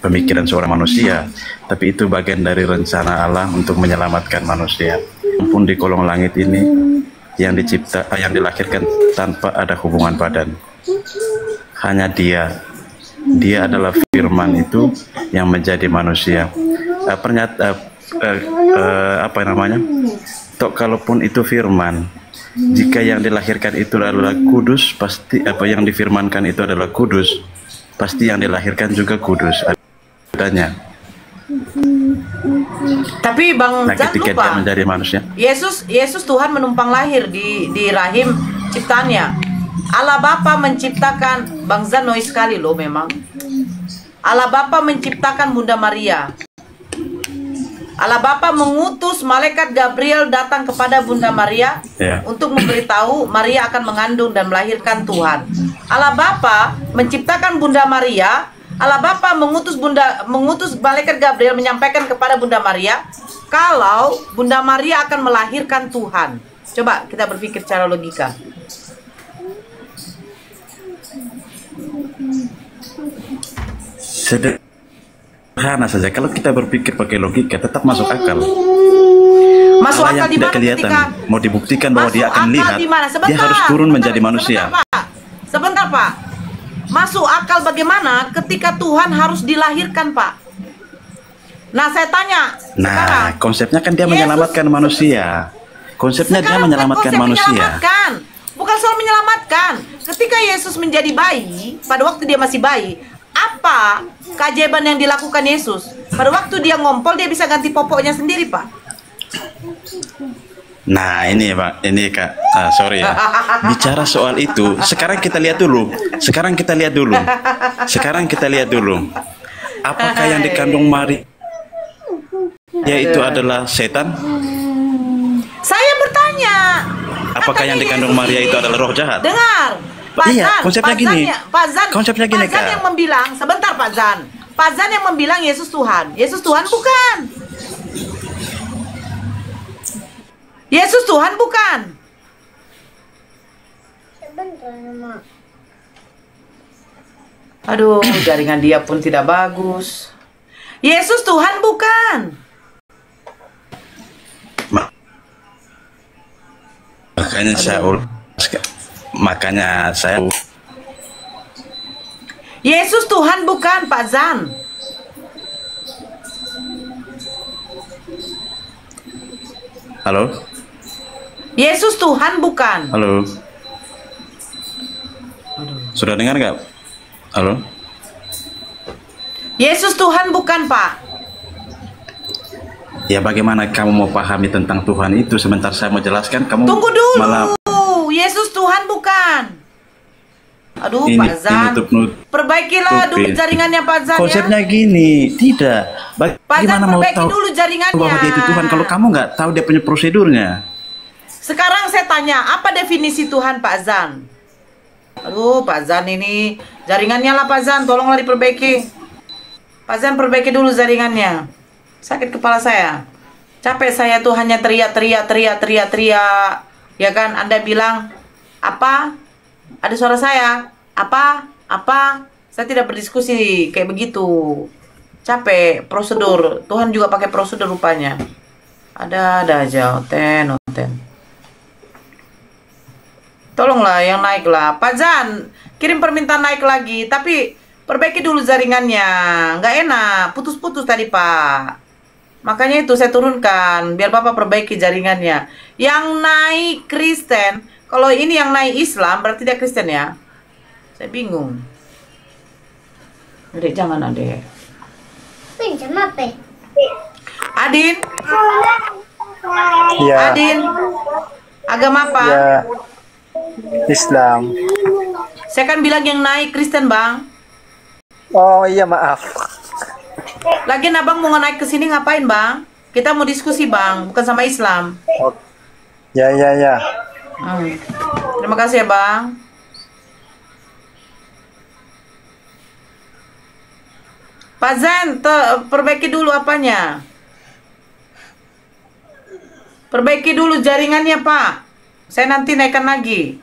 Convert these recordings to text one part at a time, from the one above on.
pemikiran seorang manusia, tapi itu bagian dari rencana Allah untuk menyelamatkan manusia. Pun di kolong langit ini yang dilahirkan tanpa ada hubungan badan. Hanya Dia adalah firman itu yang menjadi manusia. Apa namanya? Tok kalaupun itu firman, jika yang dilahirkan itu adalah kudus, pasti apa yang difirmankan itu adalah kudus, pasti yang dilahirkan juga kudus adanya. Tapi Bang Zan ketika lupa, dia menjadi manusia, Yesus Tuhan menumpang lahir di rahim ciptaannya. Allah Bapa menciptakan, Bang Zan noise sekali loh memang. Allah Bapa menciptakan Bunda Maria. Allah Bapa mengutus malaikat Gabriel datang kepada Bunda Maria untuk memberitahu Maria akan mengandung dan melahirkan Tuhan. Allah Bapa menciptakan Bunda Maria. Allah Bapa mengutus malaikat Gabriel menyampaikan kepada Bunda Maria kalau Bunda Maria akan melahirkan Tuhan. Coba kita berpikir secara logika. Sederhana saja, kalau kita berpikir pakai logika tetap masuk akal. Masuk Allah akal yang tidak kelihatan mau dibuktikan bahwa dia akan lihat, dia harus turun menjadi manusia. Sebentar Pak, masuk akal bagaimana ketika Tuhan harus dilahirkan Pak? Nah saya tanya sekarang, konsepnya kan dia menyelamatkan manusia. Konsepnya dia menyelamatkan manusia. Bukan soal menyelamatkan. Ketika Yesus menjadi bayi, pada waktu dia masih bayi, apa keajaiban yang dilakukan Yesus? Pada waktu dia ngompol, dia bisa ganti popoknya sendiri, Pak. Nah, ini Pak, ini Kak, sorry ya. Bicara soal itu, sekarang kita lihat dulu. Apakah yang dikandung Maria itu adalah setan? Saya bertanya. Apakah yang dikandung Maria itu adalah roh jahat? Dengar. Konsepnya gini. Konsepnya gini, Pak Zan yang membilang, sebentar Pak Zan. Pak Zan yang membilang Yesus Tuhan. Yesus Tuhan bukan. Yesus Tuhan bukan. Aduh, jaringan dia pun tidak bagus. Yesus Tuhan bukan. Makanya saya Yesus Tuhan bukan, Pak Zan. Halo? Yesus Tuhan bukan. Halo? Sudah dengar nggak? Halo? Yesus Tuhan bukan, Pak. Ya bagaimana kamu mau pahami tentang Tuhan itu sebentar saya mau jelaskan, kamu tunggu dulu. malah... Yesus Tuhan bukan. Aduh, ini, Pak Zan, perbaikilah dulu jaringannya Pak Zan. Konsepnya gini, tidak. Bagaimana mau tahu dulu jaringannya bahwa dia itu Tuhan kalau kamu nggak tahu dia punya prosedurnya? Sekarang saya tanya, apa definisi Tuhan Pak Zan? Aduh, Pak Zan ini jaringannya lah Pak Zan, tolonglah diperbaiki. Pak Zan perbaiki dulu jaringannya. Sakit kepala saya. Capek saya tuh hanya teriak. Ya kan, Anda bilang apa? Ada suara saya. Apa? Saya tidak berdiskusi kayak begitu. Capek prosedur. Tuhan juga pakai prosedur rupanya. Ada aja oten. Tolonglah yang naik lah. Pak Zan, kirim permintaan naik lagi, tapi perbaiki dulu jaringannya. Nggak enak, putus-putus tadi Pak. Makanya itu saya turunkan, biar Bapak perbaiki jaringannya. Yang naik Kristen, kalau ini yang naik Islam, berarti dia Kristen ya? Saya bingung. Adek, jangan Adek. Pinjam apa? Adin? Ya. Adin? Agama apa? Ya. Islam. Saya kan bilang yang naik Kristen, Bang. Oh iya, maaf. Lagian abang mau naik ke sini ngapain bang? Kita mau diskusi bang, bukan sama Islam. Oh. Ya. Terima kasih ya bang. Pak Zan, perbaiki dulu apanya? Perbaiki dulu jaringannya Pak. Saya nanti naikkan lagi.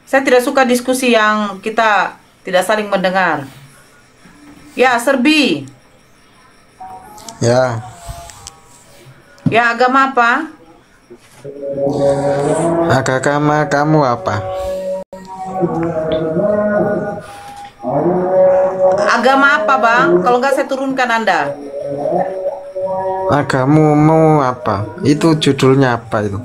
Saya tidak suka diskusi yang kita tidak saling mendengar. Ya, Serbi. Ya, Ya, agama apa? agama kamu apa? Agama apa, Bang? Kalau nggak saya turunkan Anda. Agamamu apa? Itu judulnya apa itu?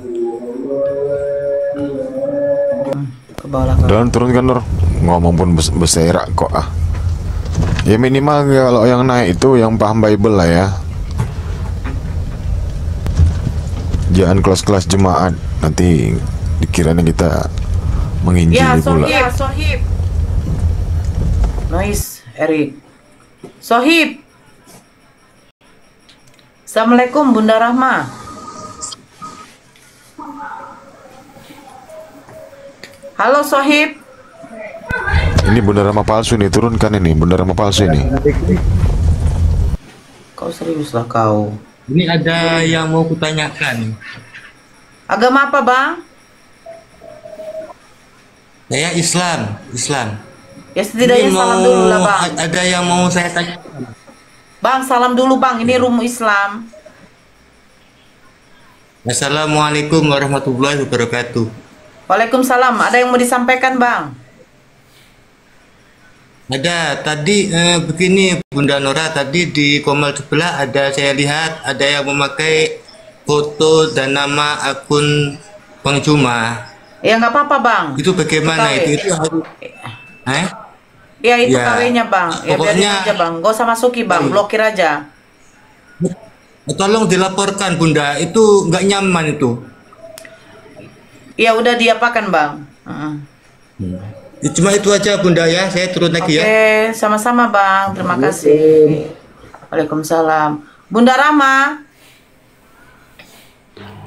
Ke bawah. Dan turunkan Nur. Ngomong pun berserak kok ah. Ya minimal kalau yang naik itu yang paham Bible lah ya. Jangan kelas-kelas jemaat, nanti dikiranya kita menginjili Ya, pula. Sohib. Noise, Erik. Sohib. Assalamualaikum, Bunda Rahma. Halo, Sohib. Ini Bunda Rama palsu nih, turunkan ini Bunda Rama palsu ini. Kau serius lah kau. Ini ada yang mau kutanyakan. Agama apa, Bang? Saya Islam. Ya setidaknya Ini salam dulu lah, Bang. Ada yang mau saya tanyakan. Bang, salam dulu, Bang. Ini room Islam. Assalamualaikum warahmatullahi wabarakatuh. Waalaikumsalam. Ada yang mau disampaikan, Bang? Ada tadi begini Bunda Nora, tadi di komal sebelah ada, saya lihat ada yang memakai foto dan nama akun Bang Juma. Ya nggak apa-apa, Bang. Itu bagaimana KW. itu harus Ya itu Ya, KW-nya, Bang. Ya biarin pokoknya- aja, Bang. Gak usah masuki, Bang. Blokir aja. tolong dilaporkan Bunda, itu nggak nyaman itu. Ya udah diapakan, Bang. Cuma itu aja Bunda ya, saya turun lagi ya. Oke, sama-sama, Bang. Terima kasih. Waalaikumsalam. Bunda Rama.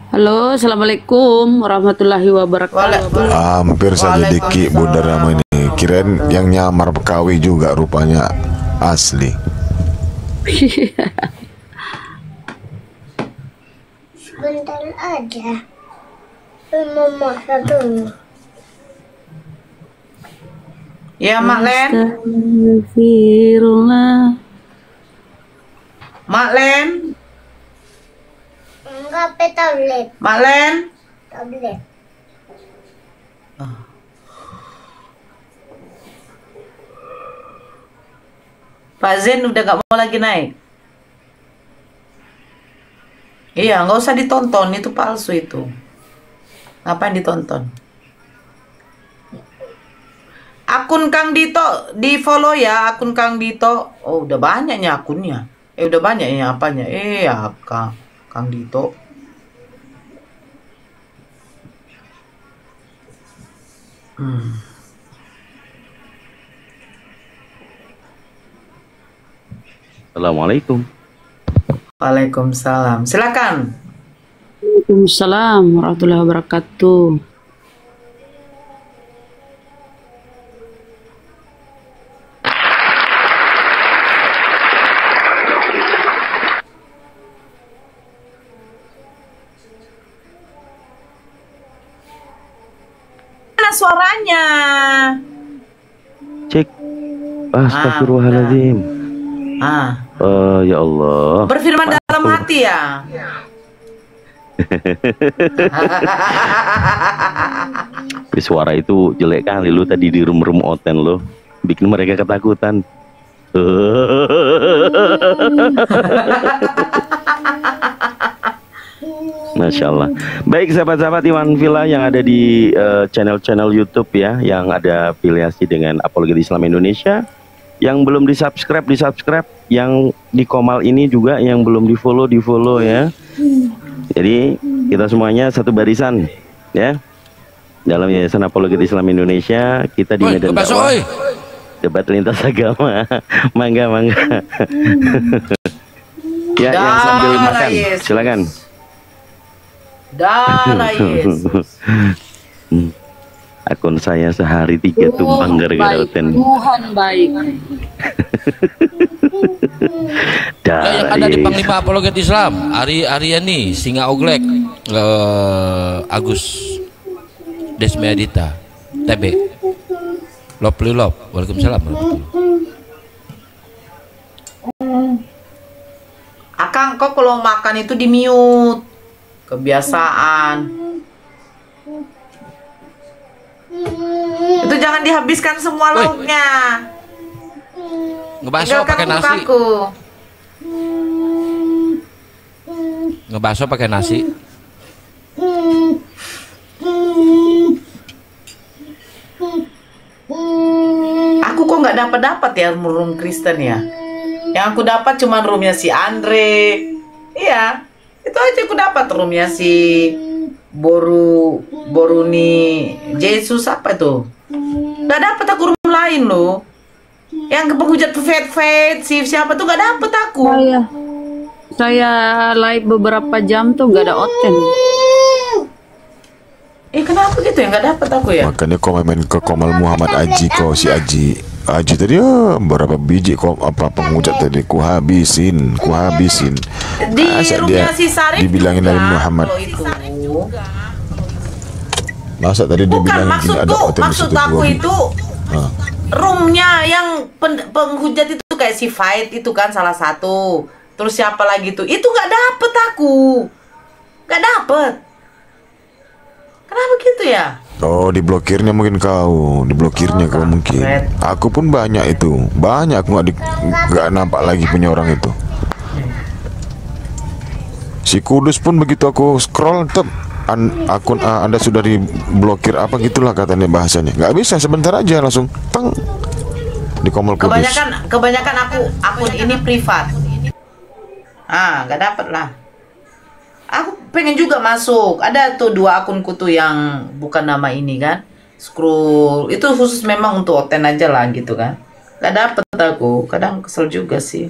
Halo, assalamualaikum warahmatullahi wabarakatuh. Hampir saja dikit Bunda Rama ini. Kirain yang nyamar PKW juga rupanya asli. Sebentar aja. Mau masak dulu. Ya, Mak Len. Astagfirullah. Mak Len. Enggak, pe tablet. Mak Len. Tablet. Pak Zen udah gak mau lagi naik. Iya, nggak usah ditonton. Itu palsu itu. Ngapain ditonton? Akun Kang Dito di follow ya, akun Kang Dito. Oh, udah banyaknya akunnya. Udah banyaknya apanya? Ya, Kang Dito. Assalamualaikum. Waalaikumsalam. Silakan. Waalaikumsalam warahmatullahi wabarakatuh. Mana suaranya? Cek. Astagfirullahaladzim. Ya Allah. Berfirman dalam hati ya. Suara itu jelek kali lu tadi di room oten lo. Bikin mereka ketakutan. Masya Allah. Baik sahabat-sahabat Iwan Villa yang ada di channel-channel YouTube ya, yang ada afiliasi dengan Apologet Islam Indonesia. Yang belum di-subscribe, yang di Komal ini juga yang belum di-follow ya. Jadi kita semuanya satu barisan ya. Dalam Yayasan Apologet Islam Indonesia, kita di medan dakwah debat lintas agama. Mangga. Ya, yang sambil makan, silakan. Darah Yesus. Akun saya sehari 3 tumpang gara-gara oten. Tuhan baik. Ya, yang ada di Panglima Apologet Islam, Aryani, Singa Oglek, Agus Desmeadita, TB, Lopli Lop. Waalaikumsalam. Akang kau kalau makan itu di mute. Kebiasaan. Itu jangan dihabiskan semua lauknya. Ngebaso pakai nasi. Ngebaso pakai nasi. Aku kok nggak dapat ya room Kristen ya. Yang aku dapat cuma roomnya si Andre. Iya, itu aja aku dapat roomnya si Boruni Jesus apa itu. Nggak dapat aku room lain loh. Yang penghujat fade siapa tuh nggak dapat aku. Saya live beberapa jam tuh nggak ada oten. Kenapa gitu ya nggak dapat aku ya? Makanya kau main ke Komal Muhammad Aji, kau si Aji tadi berapa biji kok apa pengucap tadi ku habisin. Di rumahnya si Sarif dibilangin dari Muhammad. Masa tadi dibilangin gini ada hotel di situ. Maksud aku itu roomnya yang penghujat itu kayak si Fight itu kan salah satu. Terus siapa lagi tuh? Itu nggak dapet aku, nggak dapet. Kenapa gitu ya? Oh, diblokirnya mungkin kau, diblokirnya kau mungkin. Aku pun banyak itu, aku nggak nampak lagi punya orang itu. Si Kudus pun begitu aku scroll tetap akun Anda sudah diblokir apa gitulah katanya bahasanya. Nggak bisa sebentar aja langsung teng di Komol Kudus. Kebanyakan akun ini privat. Nggak dapet lah. Aku pengen juga masuk. Ada tuh 2 akunku tuh yang bukan nama ini kan. Scroll itu khusus memang untuk oten aja lah gitu kan. Gak dapet aku. Kadang kesel juga sih.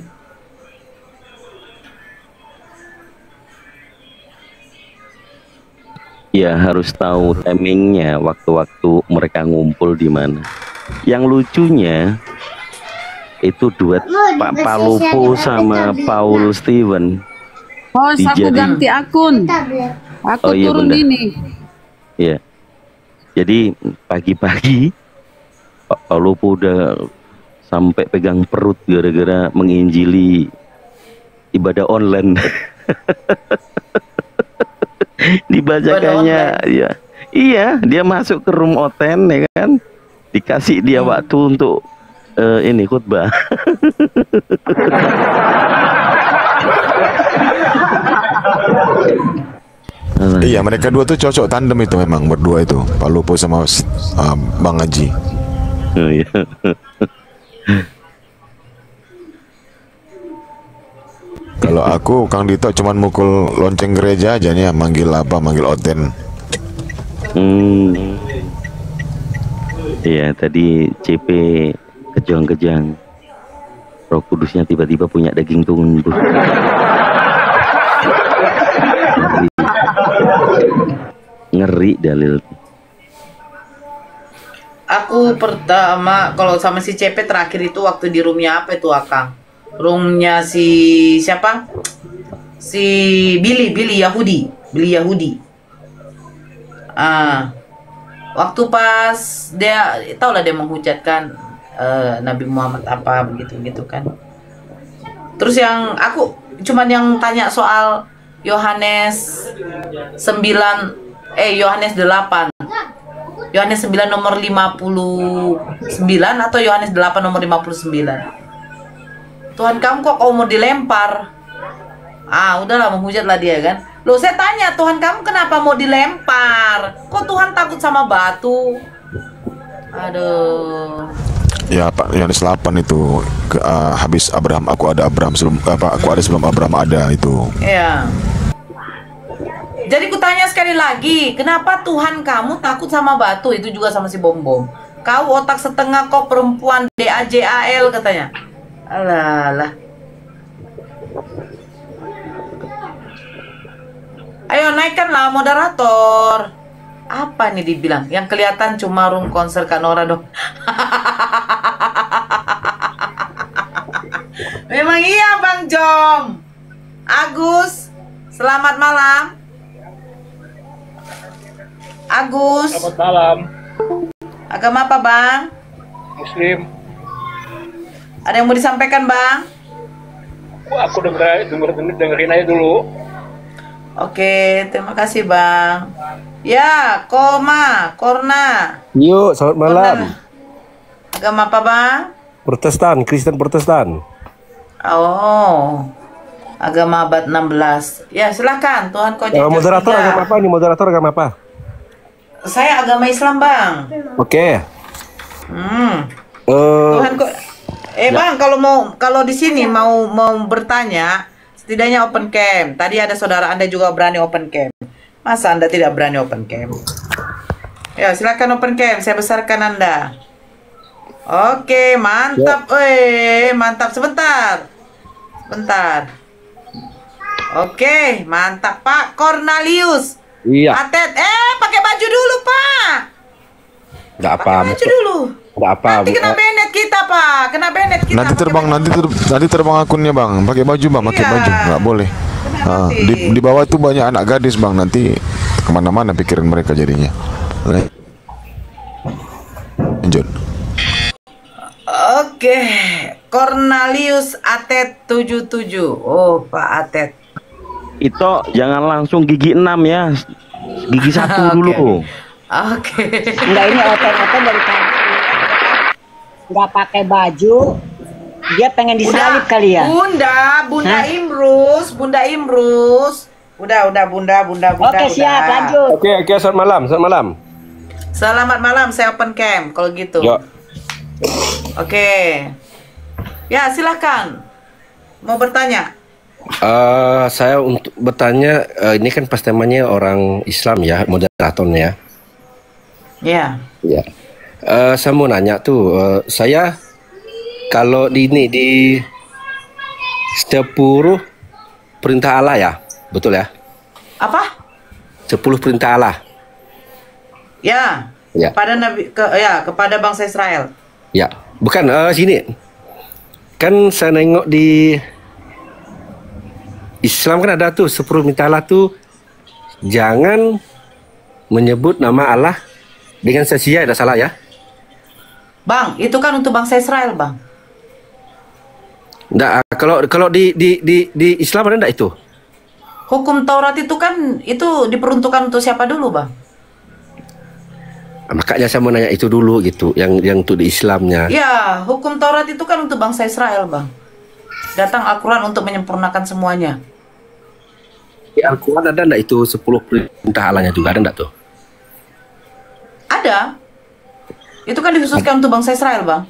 Ya harus tahu timingnya, waktu-waktu mereka ngumpul di mana. Yang lucunya itu duet Pak Palupo sama Paul Steven. Oh, aku ganti akun. Aku turun bener. ini. Iya. Jadi pagi-pagi Pak Palupo udah sampai pegang perut gara-gara menginjili ibadah online. Dibacakannya ya. Iya, dia masuk ke room oten ya kan. Dikasih dia waktu untuk ini khutbah. Iya, mereka dua tuh cocok tandem itu memang berdua itu, Pak Lupo sama Bang Haji. Oh, iya. Kalau aku Kang Dito cuman mukul lonceng gereja aja nih, manggil oten. Iya, tadi CP kejang-kejang. Roh Kudusnya tiba-tiba punya daging tunduk. Ngeri dalil. Aku pertama kalau sama si CP terakhir itu waktu di roomnya apa itu Akang? Roomnya si siapa? Si Billy Yahudi. Waktu pas dia tau lah dia menghujatkan Nabi Muhammad apa begitu kan. Terus yang aku cuman yang tanya soal Yohanes 8 Yohanes 9 nomor 59 atau Yohanes 8 nomor 59. Tuhan kamu kok mau dilempar? Udahlah menghujatlah dia kan. Loh, saya tanya Tuhan kamu kenapa mau dilempar? Kok Tuhan takut sama batu? Aduh. Ya Pak, Yohanes 8 itu habis Abraham aku ada sebelum Abraham ada itu. Iya. Jadi kutanya sekali lagi, kenapa Tuhan kamu takut sama batu? Itu juga sama si Bom. Kau otak setengah, kau perempuan DAJAL katanya. Alah. Ayo naikkanlah moderator. Apa nih dibilang? Yang kelihatan cuma room konser Kanora dong. Memang iya Bang Jom. Agus, selamat malam. Agus. Selamat malam. Agama apa Bang? Muslim. Ada yang mau disampaikan Bang? aku dengerin aja dulu. Oke, terima kasih Bang. Ya, Korna. Yuk, selamat malam. Agama apa Bang? Protestan, Kristen Protestan. Oh, agama abad 16. Ya, silakan Tuhan kau jejak Moderator tiga. agama apa ini? Moderator agama apa? Saya agama Islam Bang. Oke. Tuhan kok Bang, kalau di sini mau bertanya, setidaknya open cam. Tadi ada saudara Anda juga berani open cam. Masa Anda tidak berani open cam? Ya, silakan open cam. Saya besarkan Anda. Oke, mantap. Mantap sebentar. Oke, mantap Pak Cornelius. Iya. Atet, pakai baju dulu Pak. Enggak apa. Pakai baju dulu. Enggak apa. Nanti kena banned kita Pak. Kena banned kita. Nanti terbang akunnya bang. Pakai baju bang, pakai baju. Nggak boleh. Di bawah itu banyak anak gadis bang. Nanti kemana-mana pikiran mereka jadinya. Lanjut. Oke, Cornelius Atet 77. Oh, Pak Atet. Itu jangan langsung gigi 6 ya. Gigi 1 dulu. Oke. Enggak, ini otot-otot dari tadi. Enggak pakai baju. Dia pengen disalib kali ya. Bunda Imrus. Udah, Bunda. Oke, siap, lanjut. Oke, selamat malam. Selamat malam, saya open cam kalau gitu. Yuk. Oke. Ya, silakan. Mau bertanya? Saya untuk bertanya, ini kan pas temanya orang Islam ya, moderatornya. Ya. Ya. Saya mau nanya tuh, saya kalau di 10 perintah Allah ya, betul ya? Apa? 10 perintah Allah. Ya. Ya. Kepada bangsa Israel. Ya, bukan sini. Kan saya nengok di Islam kan ada tuh 10 perintah Allah tuh, jangan menyebut nama Allah dengan sia-sia, ada salah ya? Bang, itu kan untuk bangsa Israel, Bang. Nggak, kalau di Islam ada enggak itu? Hukum Taurat itu kan diperuntukkan untuk siapa dulu, Bang? Makanya saya mau nanya itu dulu gitu, yang untuk di Islamnya. Ya, hukum Taurat itu kan untuk bangsa Israel, Bang. Datang Al-Quran untuk menyempurnakan semuanya. Di Al-Quran ada enggak itu 10 perintah Allahnya juga, ada enggak tuh? Ada. Itu kan dikhususkan untuk bangsa Israel, Bang.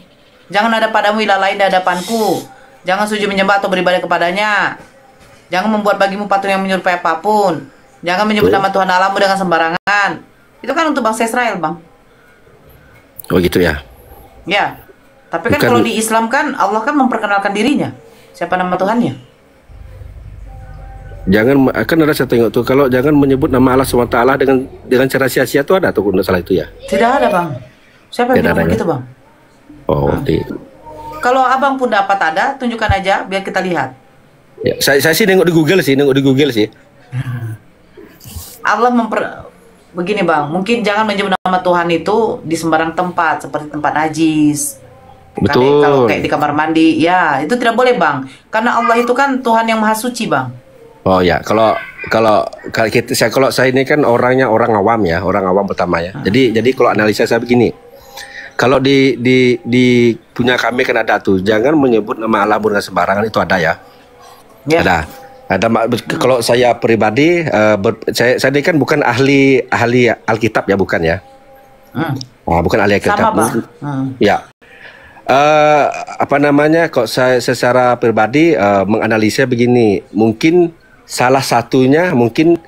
Jangan ada padamu ilah lain di hadapanku. Jangan sujud menyembah atau beribadah kepadanya. Jangan membuat bagimu patung yang menyerupai apapun. Jangan menyebut nama Tuhan Allahmu dengan sembarangan. Itu kan untuk bangsa Israel, Bang. Oh gitu ya? Ya. Tapi kan kalau di Islam kan Allah kan memperkenalkan dirinya. Siapa nama Tuhannya? Jangan, akan ada saya tengok tuh, kalau jangan menyebut nama Allah SWT dengan cara sia-sia tuh ada tuh kalau salah itu ya? Tidak ada, Bang. Siapa yang bilang begitu, Bang? Oh, Kalau Abang pun dapat ada, tunjukkan aja biar kita lihat. Ya, saya sih nengok di Google sih, Allah begini, Bang, mungkin jangan menyebut nama Tuhan itu di sembarang tempat seperti tempat najis. Betul. Kalau kayak di kamar mandi, ya itu tidak boleh, Bang. Karena Allah itu kan Tuhan yang maha suci, Bang. Oh ya, kalau saya ini kan orang awam ya, orang awam pertama ya. Jadi kalau analisa saya begini, kalau di punya kami kan ada tuh, jangan menyebut nama Allah dengan sembarangan, itu ada ya. Ada. Kalau saya pribadi, saya ini kan bukan ahli Alkitab ya, bukan ya. Bukan ahli Alkitab. Sama, Bang. Ya. Apa namanya? Kok saya secara pribadi menganalisa begini, mungkin salah satunya mungkin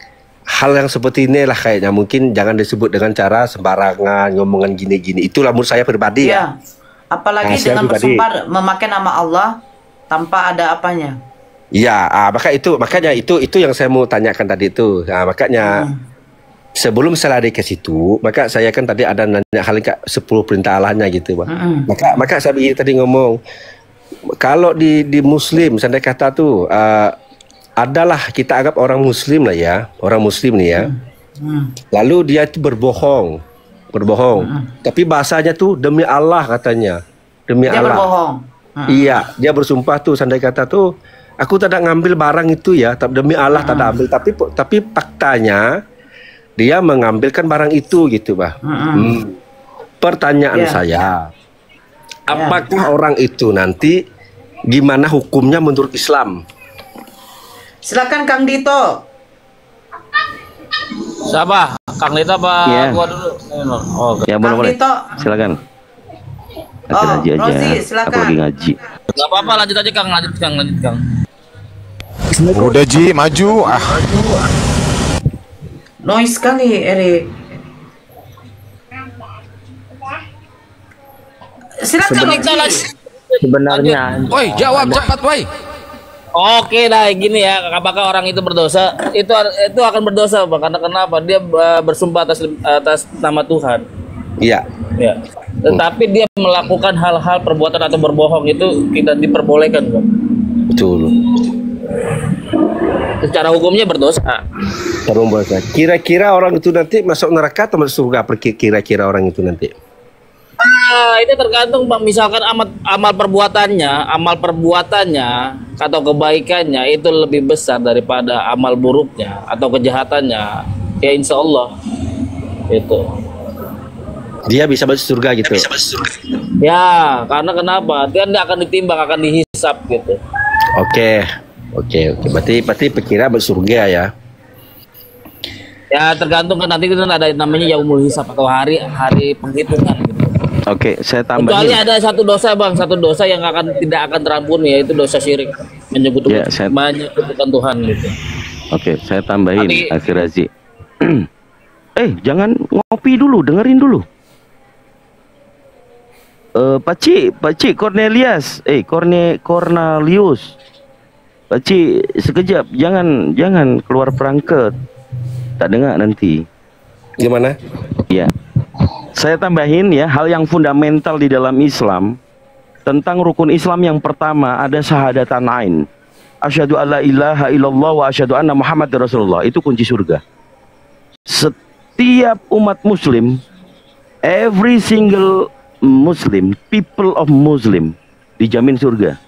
hal yang seperti ini lah kayaknya, mungkin jangan disebut dengan cara sembarangan, ngomongan gini-gini. Itulah menurut saya pribadi ya. Apalagi dengan bersumpah memakai nama Allah tanpa ada apanya. Iya, makanya itu yang saya mau tanyakan tadi itu. Nah, makanya sebelum saya lari ke situ, maka saya kan tadi ada nanya hal kayak 10 perintah Allahnya gitu, Bang. Maka saya tadi ngomong, kalau di Muslim, saya kata tuh adalah kita anggap orang Muslim lah ya, orang Muslim nih ya. Lalu dia itu berbohong. Tapi bahasanya tuh demi Allah katanya, demi dia Allah. Berbohong. Iya, dia bersumpah tuh, sandai kata tuh, aku tidak ngambil barang itu ya, demi Allah tidak ambil, tapi faktanya dia mengambilkan barang itu gitu, Bah. Pertanyaan saya, apakah orang itu nanti gimana hukumnya menurut Islam? Silakan Kang Dito. Siapa? Kang Dito apa gua dulu? Oh, ya boleh. Silakan. Ngaji aja. Rozi, silakan. Aku lagi ngaji. Gak apa-apa, lanjut aja Kang, lanjut Kang. Udah Ji, maju. Noise sekali, Erik. Silakan Ji. Sebenarnya. Woi, jawab cepat, woi. Oke, nah gini ya, apakah orang itu berdosa? Itu akan berdosa, Bang. Karena kenapa? Dia bersumpah atas nama Tuhan. Iya. Ya. Tetapi dia melakukan hal-hal perbuatan atau berbohong itu tidak diperbolehkan, Bang. Betul. Secara hukumnya berdosa. Kira-kira orang itu nanti masuk neraka atau masuk surga? Kira-kira orang itu nanti. Ini tergantung, Bang. Misalkan amal perbuatannya atau kebaikannya itu lebih besar daripada amal buruknya atau kejahatannya, ya insya Allah itu dia bisa masuk surga gitu. Ya, karena kenapa? Dia akan ditimbang, akan dihisap gitu. Oke. Berarti pikirnya masuk surga ya. Ya tergantung kan, nanti itu ada namanya yaumul hisab atau hari penghitungan gitu. Oke, saya tambahin. Kecuali ada satu dosa, Bang, satu dosa yang tidak akan terampuni, yaitu dosa syirik, menyekutukan Tuhan gitu. Oke, saya tambahin Akhir Razi. Jangan ngopi dulu, dengerin dulu. Pakcik Cornelius, Cornelius. Pakcik sekejap, jangan keluar perangkat. Tak dengar nanti. Gimana? Ya. Saya tambahin ya, hal yang fundamental di dalam Islam. Tentang rukun Islam yang pertama ada syahadatain. Asyhadu alla ilaha illallah wa asyhadu anna Muhammadar Rasulullah. Itu kunci surga. Setiap umat muslim, every single muslim, people of muslim, dijamin surga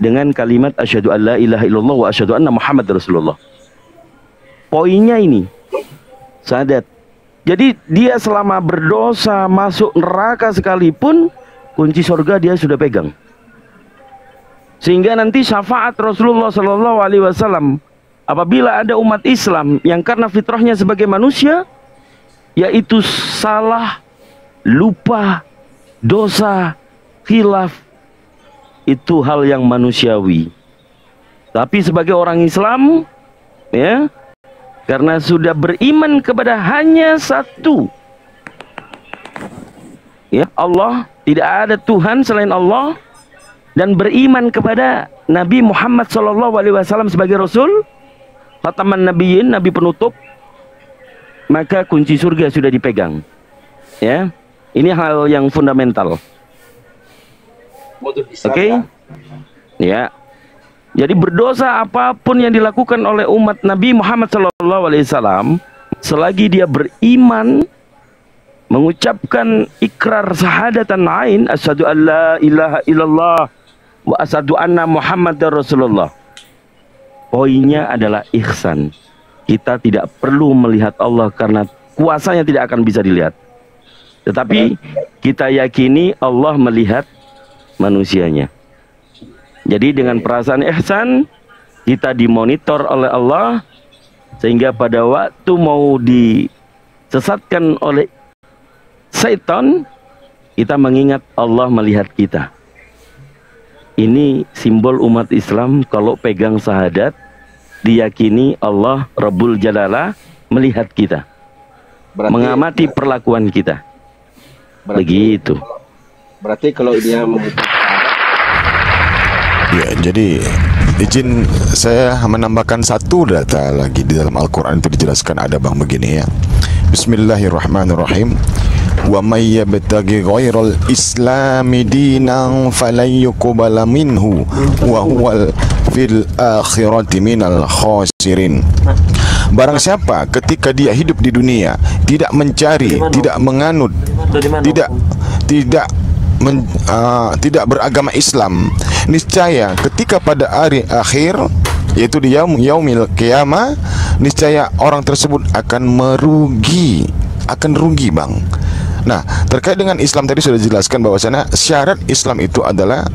dengan kalimat asyhadu alla ilaha illallah wa asyhadu anna Muhammadar Rasulullah. Poinnya ini, syahadat. Jadi dia selama berdosa masuk neraka sekalipun, kunci surga dia sudah pegang. Sehingga nanti syafaat Rasulullah SAW apabila ada umat Islam yang karena fitrahnya sebagai manusia, yaitu salah, lupa, dosa, khilaf, itu hal yang manusiawi. Tapi sebagai orang Islam, ya, karena sudah beriman kepada hanya satu, ya Allah, tidak ada Tuhan selain Allah, dan beriman kepada Nabi Muhammad SAW sebagai Rasul, khataman nabiyyin, Nabi penutup, maka kunci surga sudah dipegang. Ya, ini hal yang fundamental. Oke? Ya. Jadi berdosa apapun yang dilakukan oleh umat Nabi Muhammad SAW, selagi dia beriman, mengucapkan ikrar syahadatan ain, asyhadu alla ilaha illallah wa asyhadu anna Muhammadar Rasulullah. Poinnya adalah ihsan. Kita tidak perlu melihat Allah karena kuasanya tidak akan bisa dilihat. Tetapi kita yakini Allah melihat manusianya. Jadi dengan perasaan ihsan, kita dimonitor oleh Allah, sehingga pada waktu mau disesatkan oleh syaitan, kita mengingat Allah melihat kita. Ini simbol umat Islam, kalau pegang syahadat, diyakini Allah Rabbul Jalalah melihat kita, mengamati perlakuan kita. Begitu. Berarti kalau dia ya, jadi izin saya menambahkan satu data lagi. Di dalam Al-Quran itu dijelaskan, ada Bang begini ya. Bismillahirrahmanirrahim. Wa may yabtaghi ghairal islami dinan falan yuqbala minhu wa huwal fil akhirati minal khasirin. Barang siapa ketika dia hidup di dunia tidak mencari, tidak menganut, tidak tidak beragama Islam, niscaya ketika pada hari akhir, yaitu di yaumil qiyamah, niscaya orang tersebut akan merugi, Bang. Nah, terkait dengan Islam tadi sudah dijelaskan bahwasanya syarat Islam itu adalah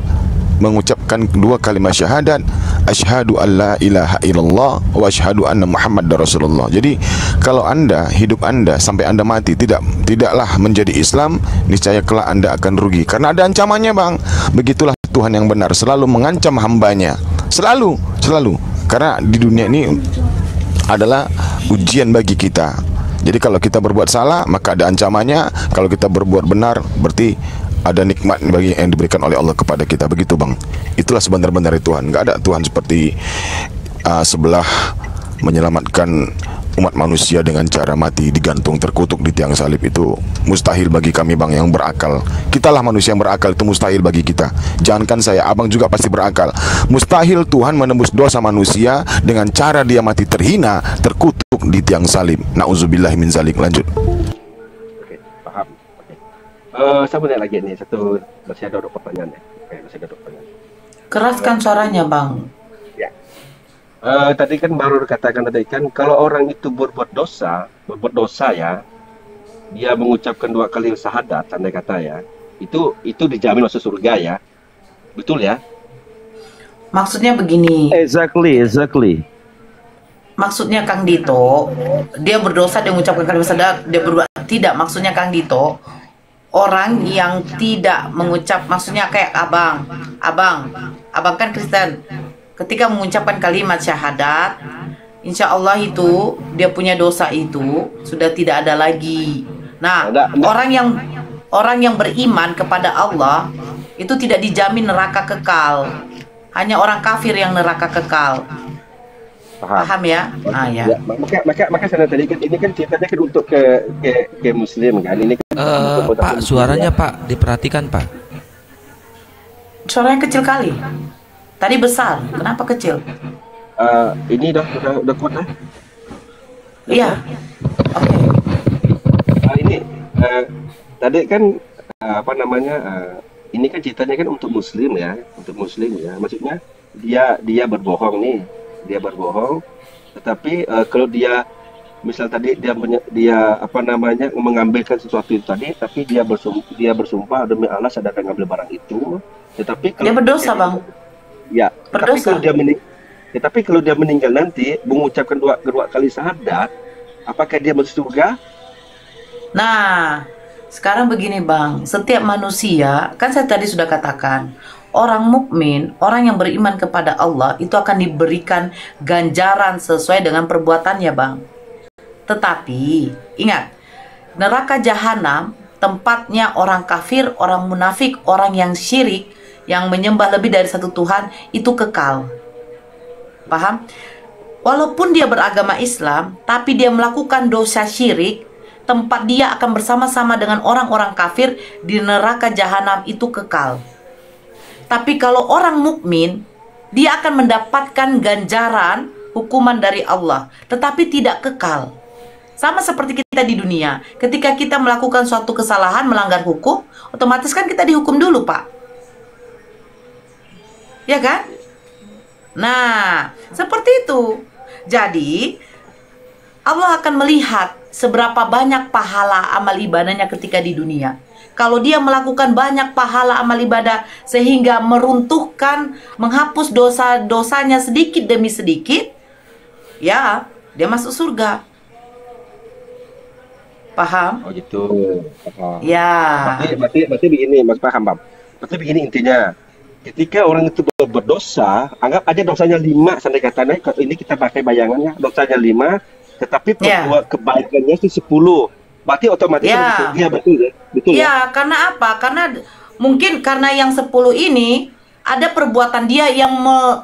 mengucapkan dua kalimat syahadat, asyhadu alla ilaha illallah wa asyhadu anna muhammadar rasulullah. Jadi kalau Anda, hidup Anda sampai Anda mati tidaklah menjadi Islam, niscaya kelak Anda akan rugi. Karena ada ancamannya, Bang. Begitulah Tuhan yang benar, selalu mengancam hambanya. Selalu. Karena di dunia ini adalah ujian bagi kita. Jadi kalau kita berbuat salah, maka ada ancamannya. Kalau kita berbuat benar, berarti ada nikmat bagi yang diberikan oleh Allah kepada kita. Begitu, Bang. Itulah sebenar-benarnya Tuhan. Gak ada Tuhan seperti sebelah menyelamatkan umat manusia dengan cara mati digantung terkutuk di tiang salib. Itu mustahil bagi kami, Bang, yang berakal. Kitalah manusia yang berakal, itu mustahil bagi kita. Jangankan saya, Abang juga pasti berakal. Mustahil Tuhan menembus dosa manusia dengan cara dia mati terhina, terkutuk di tiang salib. Nauzubillah min zalik. Lanjut. Oke, paham. Saya mau nanya lagi nih, masih ada pertanyaan ya. Keraskan suaranya, Bang. Tadi kan baru dikatakan tadi kan, kalau orang itu berbuat dosa ya, dia mengucapkan dua kali syahadat, andai kata ya, itu dijamin masuk surga ya, betul ya? Maksudnya begini. Exactly. Maksudnya Kang Dito, dia berdosa, dia mengucapkan kalimat syahadat, dia berbuat tidak. Maksudnya Kang Dito, orang yang tidak mengucap, maksudnya kayak abang kan Kristen. Ketika mengucapkan kalimat syahadat, insya Allah itu dia punya dosa itu sudah tidak ada lagi. Nah, orang yang beriman kepada Allah itu tidak dijamin neraka kekal. Hanya orang kafir yang neraka kekal. Paham ya? Ah ya. Maka saya tadi kan ini kan ceritanya kan untuk ke Muslim kan. Ini kan Pak, suaranya Pak diperhatikan Pak. Suaranya kecil kali. Tadi besar, kenapa kecil? Ini udah kuat lah. Iya. Oke. Ini tadi kan ini kan ceritanya kan untuk Muslim ya, Maksudnya dia berbohong nih, Tetapi kalau dia misal tadi dia mengambilkan sesuatu itu tadi, tapi dia bersumpah demi Allah saya datang mengambil barang itu, tetapi kalau dia berdosa, Bang. Ya, tapi kalau dia meninggal nanti mengucapkan dua kali syahadat, apakah dia masuk surga? Nah, sekarang begini, Bang. Setiap manusia, kan saya tadi sudah katakan, orang mukmin, orang yang beriman kepada Allah itu akan diberikan ganjaran sesuai dengan perbuatannya, Bang. Tetapi ingat, neraka jahanam tempatnya orang kafir, orang munafik, orang yang syirik, yang menyembah lebih dari satu Tuhan, itu kekal. Paham? Walaupun dia beragama Islam, tapi dia melakukan dosa syirik, tempat dia akan bersama-sama dengan orang-orang kafir di neraka jahanam, itu kekal. Tapi kalau orang mukmin, dia akan mendapatkan ganjaran hukuman dari Allah, tetapi tidak kekal. Sama seperti kita di dunia, ketika kita melakukan suatu kesalahan, melanggar hukum, otomatis kan kita dihukum dulu, Pak. Ya kan? Nah, seperti itu. Jadi, Allah akan melihat seberapa banyak pahala amal ibadahnya ketika di dunia. Kalau dia melakukan banyak pahala amal ibadah sehingga meruntuhkan, menghapus dosa-dosanya sedikit demi sedikit, ya, dia masuk surga. Paham? Oh gitu. Paham. Ya. Berarti begini, Mas paham, Bang. Berarti begini intinya. Ketika orang itu berdosa, anggap aja dosanya 5, sampai katanya ini kita pakai bayangannya, dosanya 5, tetapi kebaikannya itu 10. Berarti otomatis dia betul ya? Betul ya? Karena apa? Karena mungkin karena yang 10 ini ada perbuatan dia yang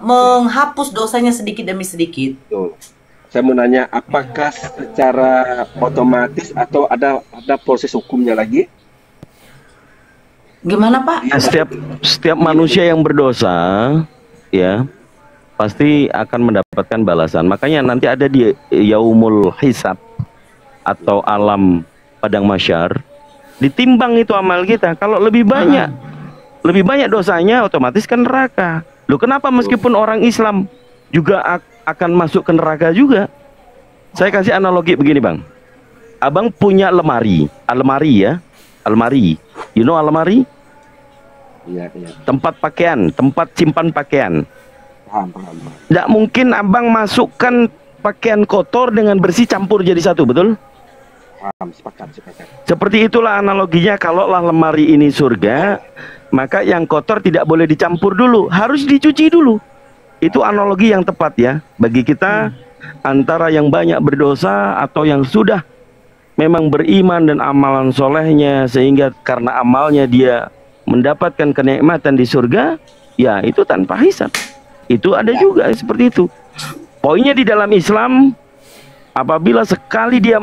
menghapus dosanya sedikit demi sedikit. Betul. Saya mau nanya, apakah secara otomatis atau ada proses hukumnya lagi? Gimana, Pak? Setiap manusia yang berdosa, ya, pasti akan mendapatkan balasan. Makanya nanti ada di yaumul hisab atau alam padang mahsyar, ditimbang itu amal kita. Kalau lebih banyak lebih banyak dosanya, otomatis kan neraka. Loh, kenapa meskipun orang Islam juga akan masuk ke neraka juga? Saya kasih analogi begini, Bang. Abang punya almari ya, almari. You know almari? Iya, iya. Tempat pakaian, tempat simpan pakaian. Paham. Tidak mungkin abang masukkan pakaian kotor dengan bersih campur jadi satu, betul? Paham, sepakat. Seperti itulah analoginya, kalaulah lemari ini surga, maka yang kotor tidak boleh dicampur dulu, harus dicuci dulu. Itu analogi yang tepat ya bagi kita antara yang banyak berdosa atau yang sudah memang beriman dan amalan solehnya, sehingga karena amalnya dia mendapatkan kenikmatan di surga, ya itu tanpa hisab. Itu ada juga seperti itu. Poinnya di dalam Islam, apabila sekali dia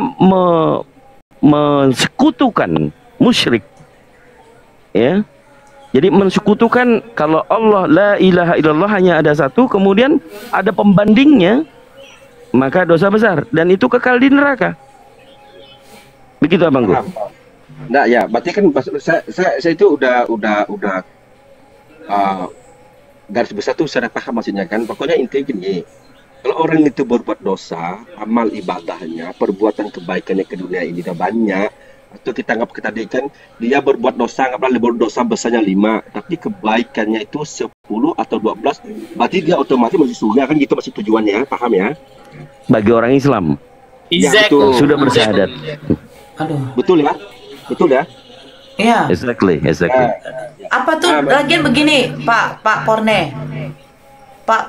mensekutukan musyrik, ya, jadi mensekutukan kalau Allah la ilaha illallah hanya ada satu, kemudian ada pembandingnya, maka dosa besar dan itu kekal di neraka. Begitu Abang Gu. Nah ya, berarti kan saya itu udah garis besar tuh saya paham maksudnya kan. Pokoknya intinya gini, kalau orang itu berbuat dosa, amal ibadahnya, perbuatan kebaikannya ke dunia ini udah banyak, atau kita anggap tadi kan dia berbuat dosa, anggaplah dosa besarnya 5, tapi kebaikannya itu 10 atau 12, berarti dia otomatis masih surga kan, gitu masih tujuannya, paham ya? Bagi orang Islam. Ya, betul. Sudah bersyahadat. Aduh. Betul ya? Betul ya? Iya. Exactly. Apa tuh lagian begini, Pak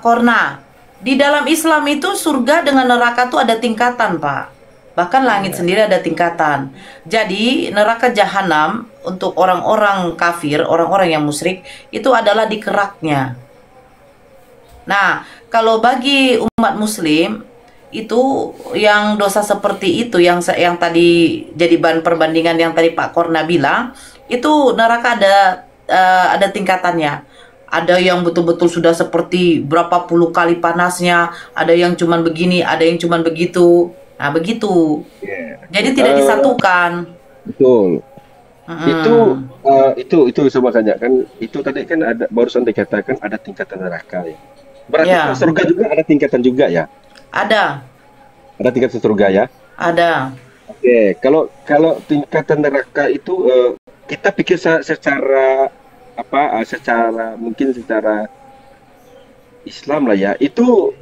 Korna. Di dalam Islam itu surga dengan neraka tuh ada tingkatan, Pak. Bahkan langit sendiri ada tingkatan. Jadi neraka jahanam untuk orang-orang kafir, orang-orang yang musyrik, itu adalah di keraknya. Nah, kalau bagi umat muslim itu yang dosa seperti itu yang tadi jadi bahan perbandingan yang tadi Pak Korna bilang, itu neraka ada tingkatannya. Ada yang betul-betul sudah seperti berapa puluh kali panasnya, ada yang cuman begini, ada yang cuman begitu. Nah, begitu. Jadi tidak disatukan. Betul. Itu sebenarnya kan itu tadi kan ada barusan dikatakan ada tingkatan neraka ya. Berarti kalau surga juga ada tingkatan juga ya? Ada tingkatan surga ya? Ada. Oke, kalau tingkatan neraka itu kita pikir secara mungkin secara Islam lah ya. Itu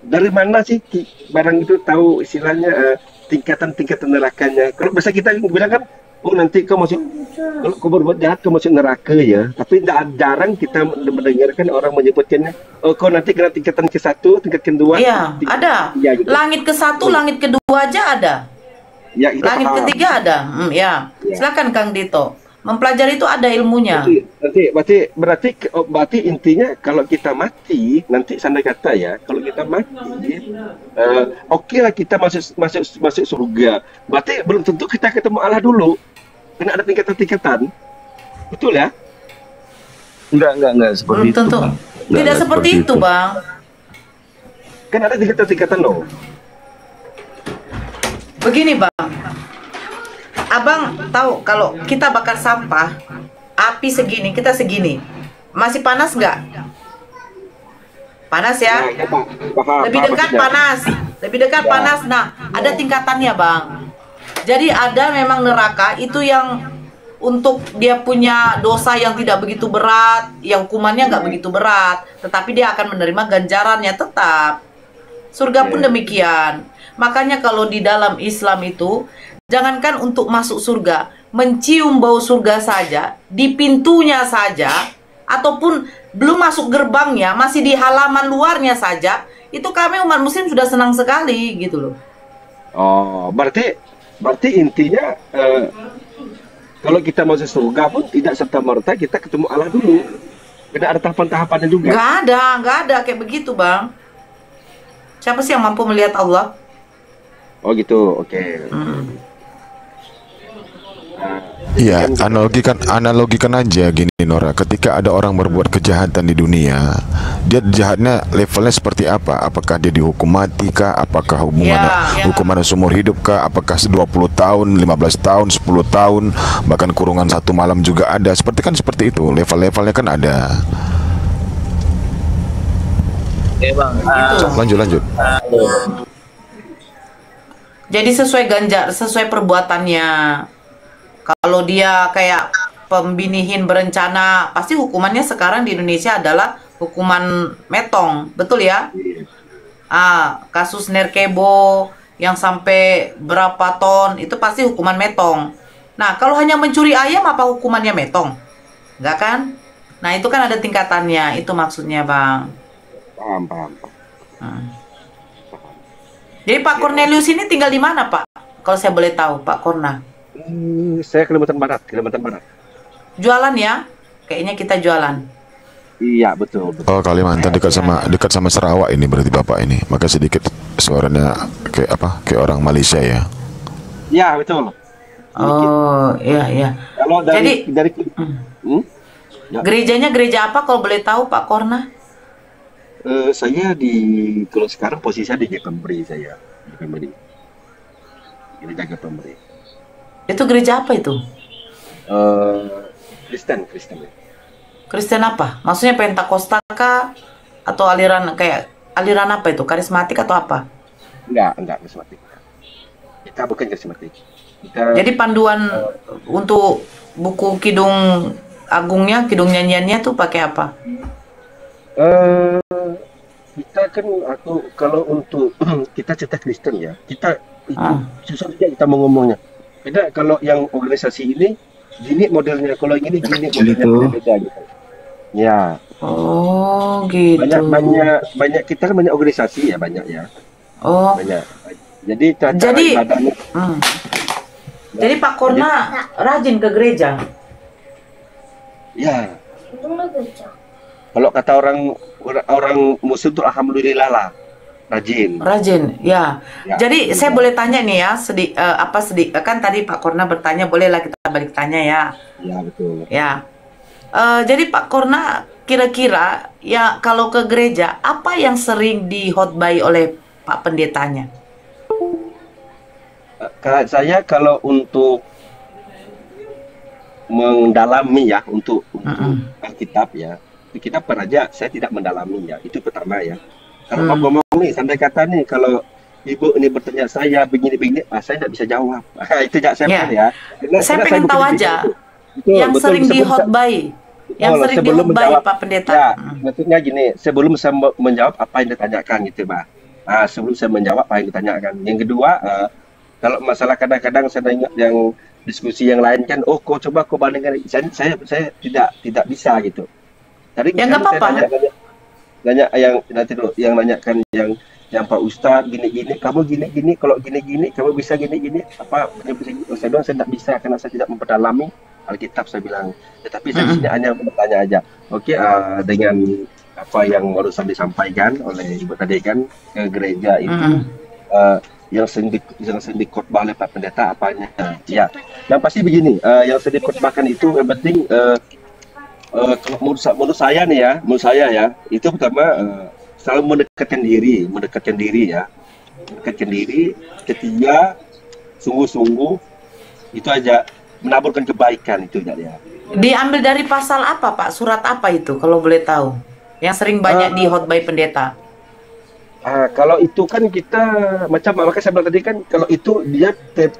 dari mana sih barang itu tahu istilahnya tingkatan nerakanya? Kalau biasa kita bilang kan, oh nanti kau masuk, kalau kau berbuat jahat kau masuk neraka ya. Tapi jarang kita mendengarkan orang menyebutkannya, oh kau nanti kena tingkatan ke-1, tingkat ke-2. Iya, ada. Ya, gitu. Langit ke-1, langit ke-2 aja ada. Ya, langit ke-3 ada. Ya. Silakan Kang Dito. Mempelajari itu ada ilmunya. Berarti intinya kalau kita mati nanti sandai kata ya, kalau kita mati, oke lah kita masuk surga. Berarti belum tentu kita ketemu Allah dulu. Karena ada tingkatan-tingkatan. Betul ya? Enggak seperti belum itu. Tentu. Tidak seperti itu, Bang. Kan ada tingkatan-tingkatan loh. Begini, Bang. Abang tahu kalau kita bakar sampah, api segini, kita segini. Masih panas nggak? Panas ya? Lebih dekat panas. Lebih dekat panas. Nah, ada tingkatannya, Bang. Jadi ada memang neraka itu yang untuk dia punya dosa yang tidak begitu berat, yang hukumannya nggak begitu berat, tetapi dia akan menerima ganjarannya tetap. Surga pun demikian. Makanya kalau di dalam Islam itu, jangankan untuk masuk surga, mencium bau surga saja, di pintunya saja, ataupun belum masuk gerbangnya, masih di halaman luarnya saja, itu kami umat muslim sudah senang sekali gitu loh. Oh, berarti intinya kalau kita masuk surga pun tidak serta-merta kita ketemu Allah dulu. Tidak ada tahapan-tahapannya juga. Nggak ada kayak begitu, Bang. Siapa sih yang mampu melihat Allah? Oh gitu, oke. Iya, analogikan aja gini Nora, ketika ada orang berbuat kejahatan di dunia, dia jahatnya levelnya seperti apa? Apakah dia dihukum mati kah? Apakah hukuman seumur hidup kah? Apakah 20 tahun, 15 tahun, 10 tahun, bahkan kurungan 1 malam juga ada. Seperti itu, level-levelnya kan ada. Oke bang. Lanjut. Jadi sesuai perbuatannya. Kalau dia kayak pembinihin berencana, pasti hukumannya sekarang di Indonesia adalah hukuman metong, betul ya? Kasus narkoba yang sampai berapa ton itu pasti hukuman metong. Nah, kalau hanya mencuri ayam apa hukumannya metong? Enggak kan? Nah, itu kan ada tingkatannya, itu maksudnya, Bang. Paham. Jadi Pak Cornelius ini tinggal di mana, Pak? Kalau saya boleh tahu, Pak Korna. Saya Kalimantan Barat. Jualan ya? Kayaknya kita jualan. Iya, betul. Oh, Kalimantan dekat sama Sarawak ini berarti Bapak ini. Maka sedikit suaranya kayak orang Malaysia ya. Iya, betul. Oh, iya. Kalau dari gerejanya gereja apa kalau boleh tahu, Pak Korna? Saya kalau sekarang posisi saya di Pemberi saya. Di Pemberi. Gereja Pemberi. Itu gereja apa itu? Kristen. Kristen apa? Maksudnya Pentakosta kah? Atau aliran apa itu? Karismatik atau apa? Enggak karismatik. Kita bukan karismatik. Jadi panduan untuk buku Kidung Agungnya, Kidung Nyanyiannya tuh pakai apa? Kita kan kalau untuk kita cerita Kristen ya, kita itu susah juga kita mau ngomongnya. Beda kalau yang organisasi ini gini modelnya, kalau yang ini gini modelnya beda gitu. Ya. Oh, gitu. Banyak kita kan banyak organisasi ya, banyak ya. Oh. Banyak. Jadi Jadi Pak Korna rajin ke gereja. Ya. Kalau kata orang Muslim tuh alhamdulillah lah, rajin, ya. Jadi saya boleh tanya nih ya, kan tadi Pak Korna bertanya, bolehlah kita balik tanya ya. Ya, betul. Ya. Jadi Pak Korna kira-kira ya kalau ke gereja apa yang sering dihotbai oleh Pak Pendetanya? Saya kalau untuk mendalami ya, untuk Alkitab ya, kita peraja saya tidak mendalami ya, itu pertama ya. Kalau ngomong nih sampai kata nih, kalau ibu ini bertanya saya begini, saya tidak bisa jawab. Itu tidak saya ya. Saya pengen tahu aja yang sering dihotbai, Pak Pendeta. Ya, maksudnya gini, sebelum saya menjawab apa yang ditanyakan gitu, Mbak. Sebelum saya menjawab apa yang ditanyakan. Yang kedua, kalau masalah kadang-kadang saya dengar yang diskusi yang lain kan, kau bandingkan, saya tidak bisa gitu. Tadi ya nggak apa-apa. Nanya yang nanti dulu, yang nanyakan yang Pak Ustadz gini-gini, kamu gini-gini, kalau gini-gini, kamu bisa gini-gini, apa? Saya bilang saya tidak bisa karena saya tidak memperdalami Alkitab, saya bilang. Tetapi saya di sini hanya bertanya aja. Oke, dengan apa yang barusan disampaikan oleh Ibu tadi kan ke gereja itu, yang sering dikhotbah oleh Pak Pendeta apanya? Ya, yang pasti begini, yang sering dikhotbahkan itu yang penting. Kalau menurut saya nih ya, itu pertama selalu mendekatkan diri, ketiga sungguh-sungguh, itu aja menaburkan kebaikan itu ya. Diambil dari pasal apa, Pak? Surat apa itu kalau boleh tahu? Yang sering banyak dihotbai pendeta. Kalau itu kan kita maka saya bilang tadi kan, kalau itu dia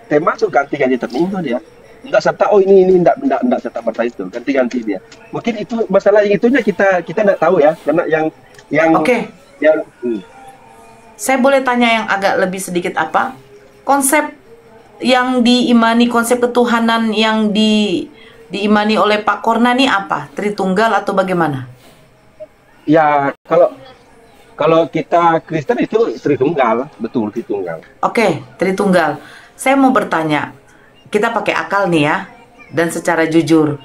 tema tuh ganti-ganti terminggu dia. Enggak serta ini enggak serta merta itu, ganti-ganti dia. Mungkin itu masalah yang itunya kita enggak tahu ya, karena yang Oke. Saya boleh tanya yang agak lebih sedikit apa? Konsep yang diimani, konsep ketuhanan yang diimani oleh Pak Korna ini apa? Tritunggal atau bagaimana? Ya, kalau kita Kristen itu Tritunggal, betul Tritunggal. Oke, Tritunggal. Saya mau bertanya. Kita pakai akal nih ya, dan secara jujur.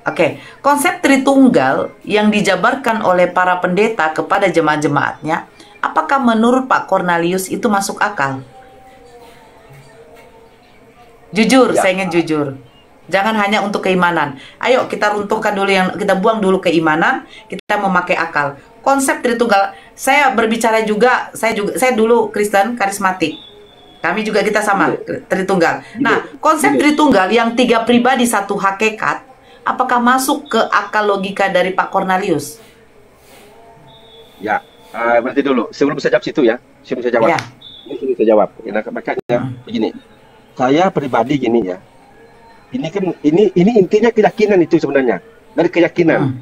Oke, konsep Tritunggal yang dijabarkan oleh para pendeta kepada jemaat-jemaatnya, apakah menurut Pak Cornelius itu masuk akal? Jujur, ya. Saya ingin jujur. Jangan hanya untuk keimanan. Ayo kita runtuhkan dulu kita buang dulu keimanan, kita memakai akal. Konsep Tritunggal, saya berbicara juga, saya dulu Kristen karismatik. Kami juga kita sama Tritunggal. Nah, konsep Tritunggal yang 3 pribadi 1 hakikat, apakah masuk ke akal logika dari Pak Cornelius? Ya, berarti dulu sebelum saya jawab situ ya, sebelum saya jawab. Ya. Sebelum saya jawab. Ya, makanya begini. Saya pribadi gini ya. Ini kan ini intinya keyakinan itu sebenarnya. Dari keyakinan.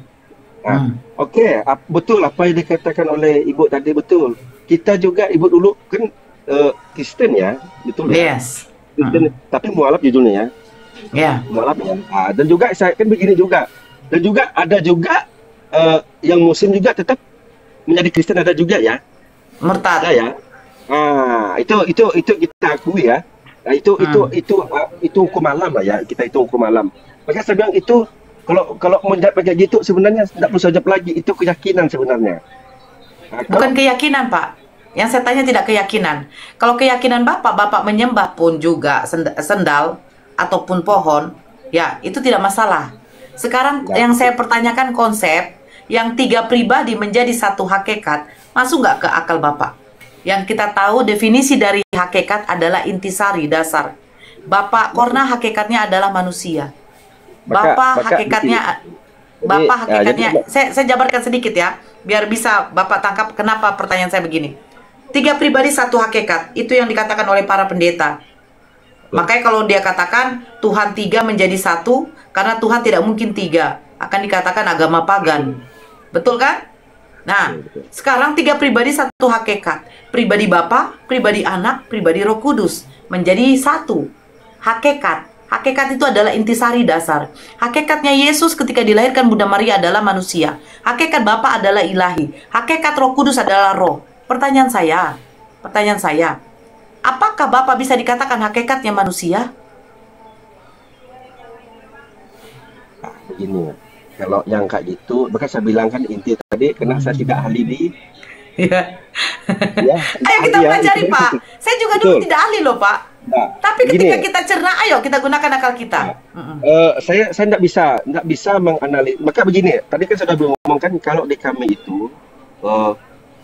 Nah, oke, betul apa yang dikatakan oleh Ibu tadi, betul. Kita juga Ibu dulu kan Kristen ya, betul ya. Yes. Kristen, tapi mualaf judulnya ya. Ya. Mualaf ya. Dan juga saya kan begini juga. Dan juga ada juga yang Muslim juga tetap menjadi Kristen, ada juga ya. Murtad. Ada ya. Itu kita akui ya. Nah, itu hukum alam lah ya, kita itu hukum alam. Maka saya bilang itu kalau menjawab kayak gitu sebenarnya tidak perlu saya jawab lagi, itu keyakinan sebenarnya. Nah, Bukan keyakinan, Pak. Yang saya tanya tidak keyakinan. Kalau keyakinan Bapak menyembah pun juga sendal ataupun pohon, ya itu tidak masalah. Sekarang yang saya pertanyakan konsep yang 3 pribadi menjadi 1 hakikat, masuk nggak ke akal Bapak? Yang kita tahu definisi dari hakikat adalah intisari, dasar. Bapak Korna hakikatnya adalah manusia. Bapak hakikatnya, saya jabarkan sedikit ya, biar bisa Bapak tangkap kenapa pertanyaan saya begini. 3 pribadi 1 hakikat, itu yang dikatakan oleh para pendeta. Makanya kalau dia katakan Tuhan 3 menjadi 1, karena Tuhan tidak mungkin 3, akan dikatakan agama pagan. Betul kan? Nah, sekarang 3 pribadi 1 hakikat. Pribadi Bapa, pribadi Anak, pribadi Roh Kudus. Menjadi 1. Hakikat. Hakikat itu adalah intisari, dasar. Hakikatnya Yesus ketika dilahirkan Bunda Maria adalah manusia. Hakikat Bapa adalah ilahi. Hakikat Roh Kudus adalah roh. Pertanyaan saya, apakah Bapak bisa dikatakan hakikatnya manusia? Begini, kalau yang kayak gitu, maka saya bilang kan inti tadi, karena saya tidak ahli di. Ya. Ayo kita pelajari Pak. Saya juga dulu tidak ahli loh Pak. Nah, tapi ketika kita cerna, ayo kita gunakan akal kita. Saya tidak bisa menganalisis. Maka begini, tadi kan sudah ngomongkan kalau di kami itu,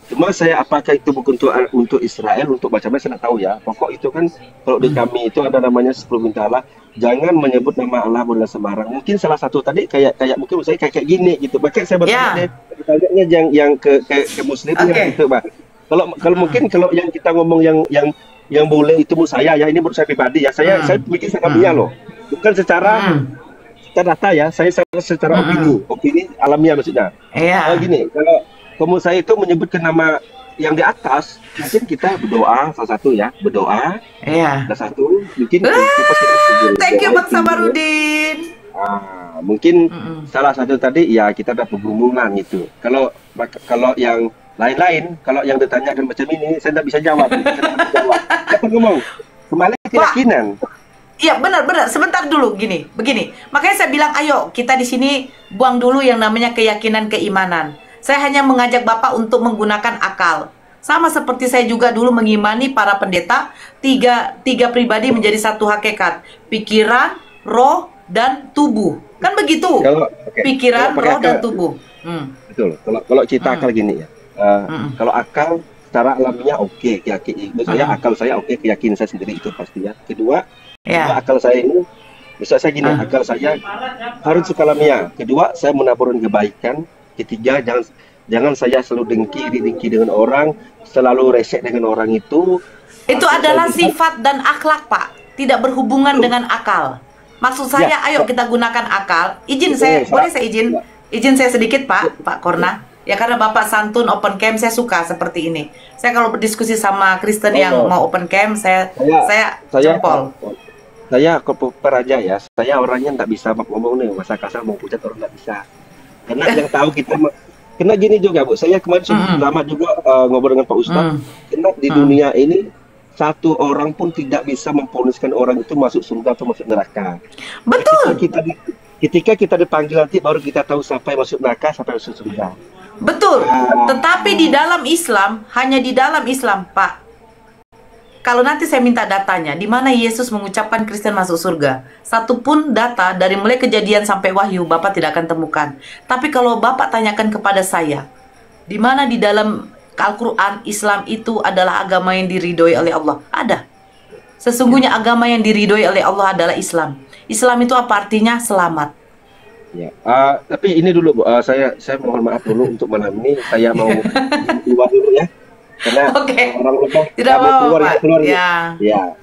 cuma saya apakah itu bukan untuk Israel, untuk macam-macam saya tidak tahu ya. Pokok itu kan kalau di kami itu ada namanya 10 perintah Allah. Jangan menyebut nama Allah bukan sembarang. Mungkin salah satu tadi kayak mungkin saya kayak gini gitu. Makanya saya bertanya yang ke muslimnya gitu, Pak. Kalau mungkin kalau yang kita ngomong yang boleh itu menurut saya ya, ini menurut saya pribadi ya. Saya bikin sekalian loh. Bukan secara data ya, saya secara opini alamiah maksudnya. Gini, kalau saya itu menyebutkan nama yang di atas, mungkin kita berdoa salah satu ya, berdoa. Salah satu, mungkin thank you Bang Sabarudin. Mungkin salah satu tadi ya kita ada pergumulan gitu. Kalau yang lain-lain, kalau yang ditanyakan macam ini, saya tidak bisa jawab. Kita ngomong kembali keyakinan. Iya benar. Sebentar dulu begini. Makanya saya bilang ayo kita di sini buang dulu yang namanya keyakinan keimanan. Saya hanya mengajak Bapak untuk menggunakan akal. Sama seperti saya juga dulu mengimani para pendeta, tiga pribadi menjadi 1 hakikat. Pikiran, roh, dan tubuh. Kan begitu? Pikiran, roh, dan tubuh. Betul. Kalau kita akal gini ya. Kalau akal secara alamiah oke, keyakinan. Misalnya akal saya oke, keyakinan saya sendiri itu pasti ya. Kedua akal saya ini, misalnya saya gini, akal saya harus suka alamiah. Kedua, saya menaburkan kebaikan. Ketiga, jangan saya selalu dengki dengan orang, selalu resek dengan orang itu. Itu adalah sifat dan akhlak, Pak. Tidak berhubungan dengan akal. Maksud saya, ayo kita gunakan akal. Boleh saya izin saya sedikit, Pak Korna. Ya karena Bapak santun open camp, saya suka seperti ini. Saya kalau berdiskusi sama Kristen yang mau open camp, saya jempol. Saya peraja ya. Saya orangnya tidak bisa ngomong nih, masa kasar mau pucat orang tidak bisa. Karena yang tahu kita, kena gini juga Bu, saya kemarin lama juga ngobrol dengan Pak Ustadz, karena di dunia ini 1 orang pun tidak bisa memponiskan orang itu masuk surga atau masuk neraka. Betul. Ketika kita dipanggil nanti baru kita tahu siapa yang masuk neraka, siapa yang masuk surga. Betul. Tetapi di dalam Islam, hanya di dalam Islam Pak, Kalau nanti saya minta datanya, di mana Yesus mengucapkan Kristen masuk surga, satupun data dari mulai kejadian sampai wahyu Bapak tidak akan temukan. Tapi kalau Bapak tanyakan kepada saya, di mana di dalam Al-Quran Islam itu adalah agama yang diridhoi oleh Allah? Ada. Sesungguhnya agama yang diridhoi oleh Allah adalah Islam. Islam itu apa artinya? Selamat. Ya, tapi ini dulu Bu, saya mohon maaf dulu untuk malam ini saya mau keluar dulu ya, karena orang lupa Tidak apa-apa, keluar ya. Ya,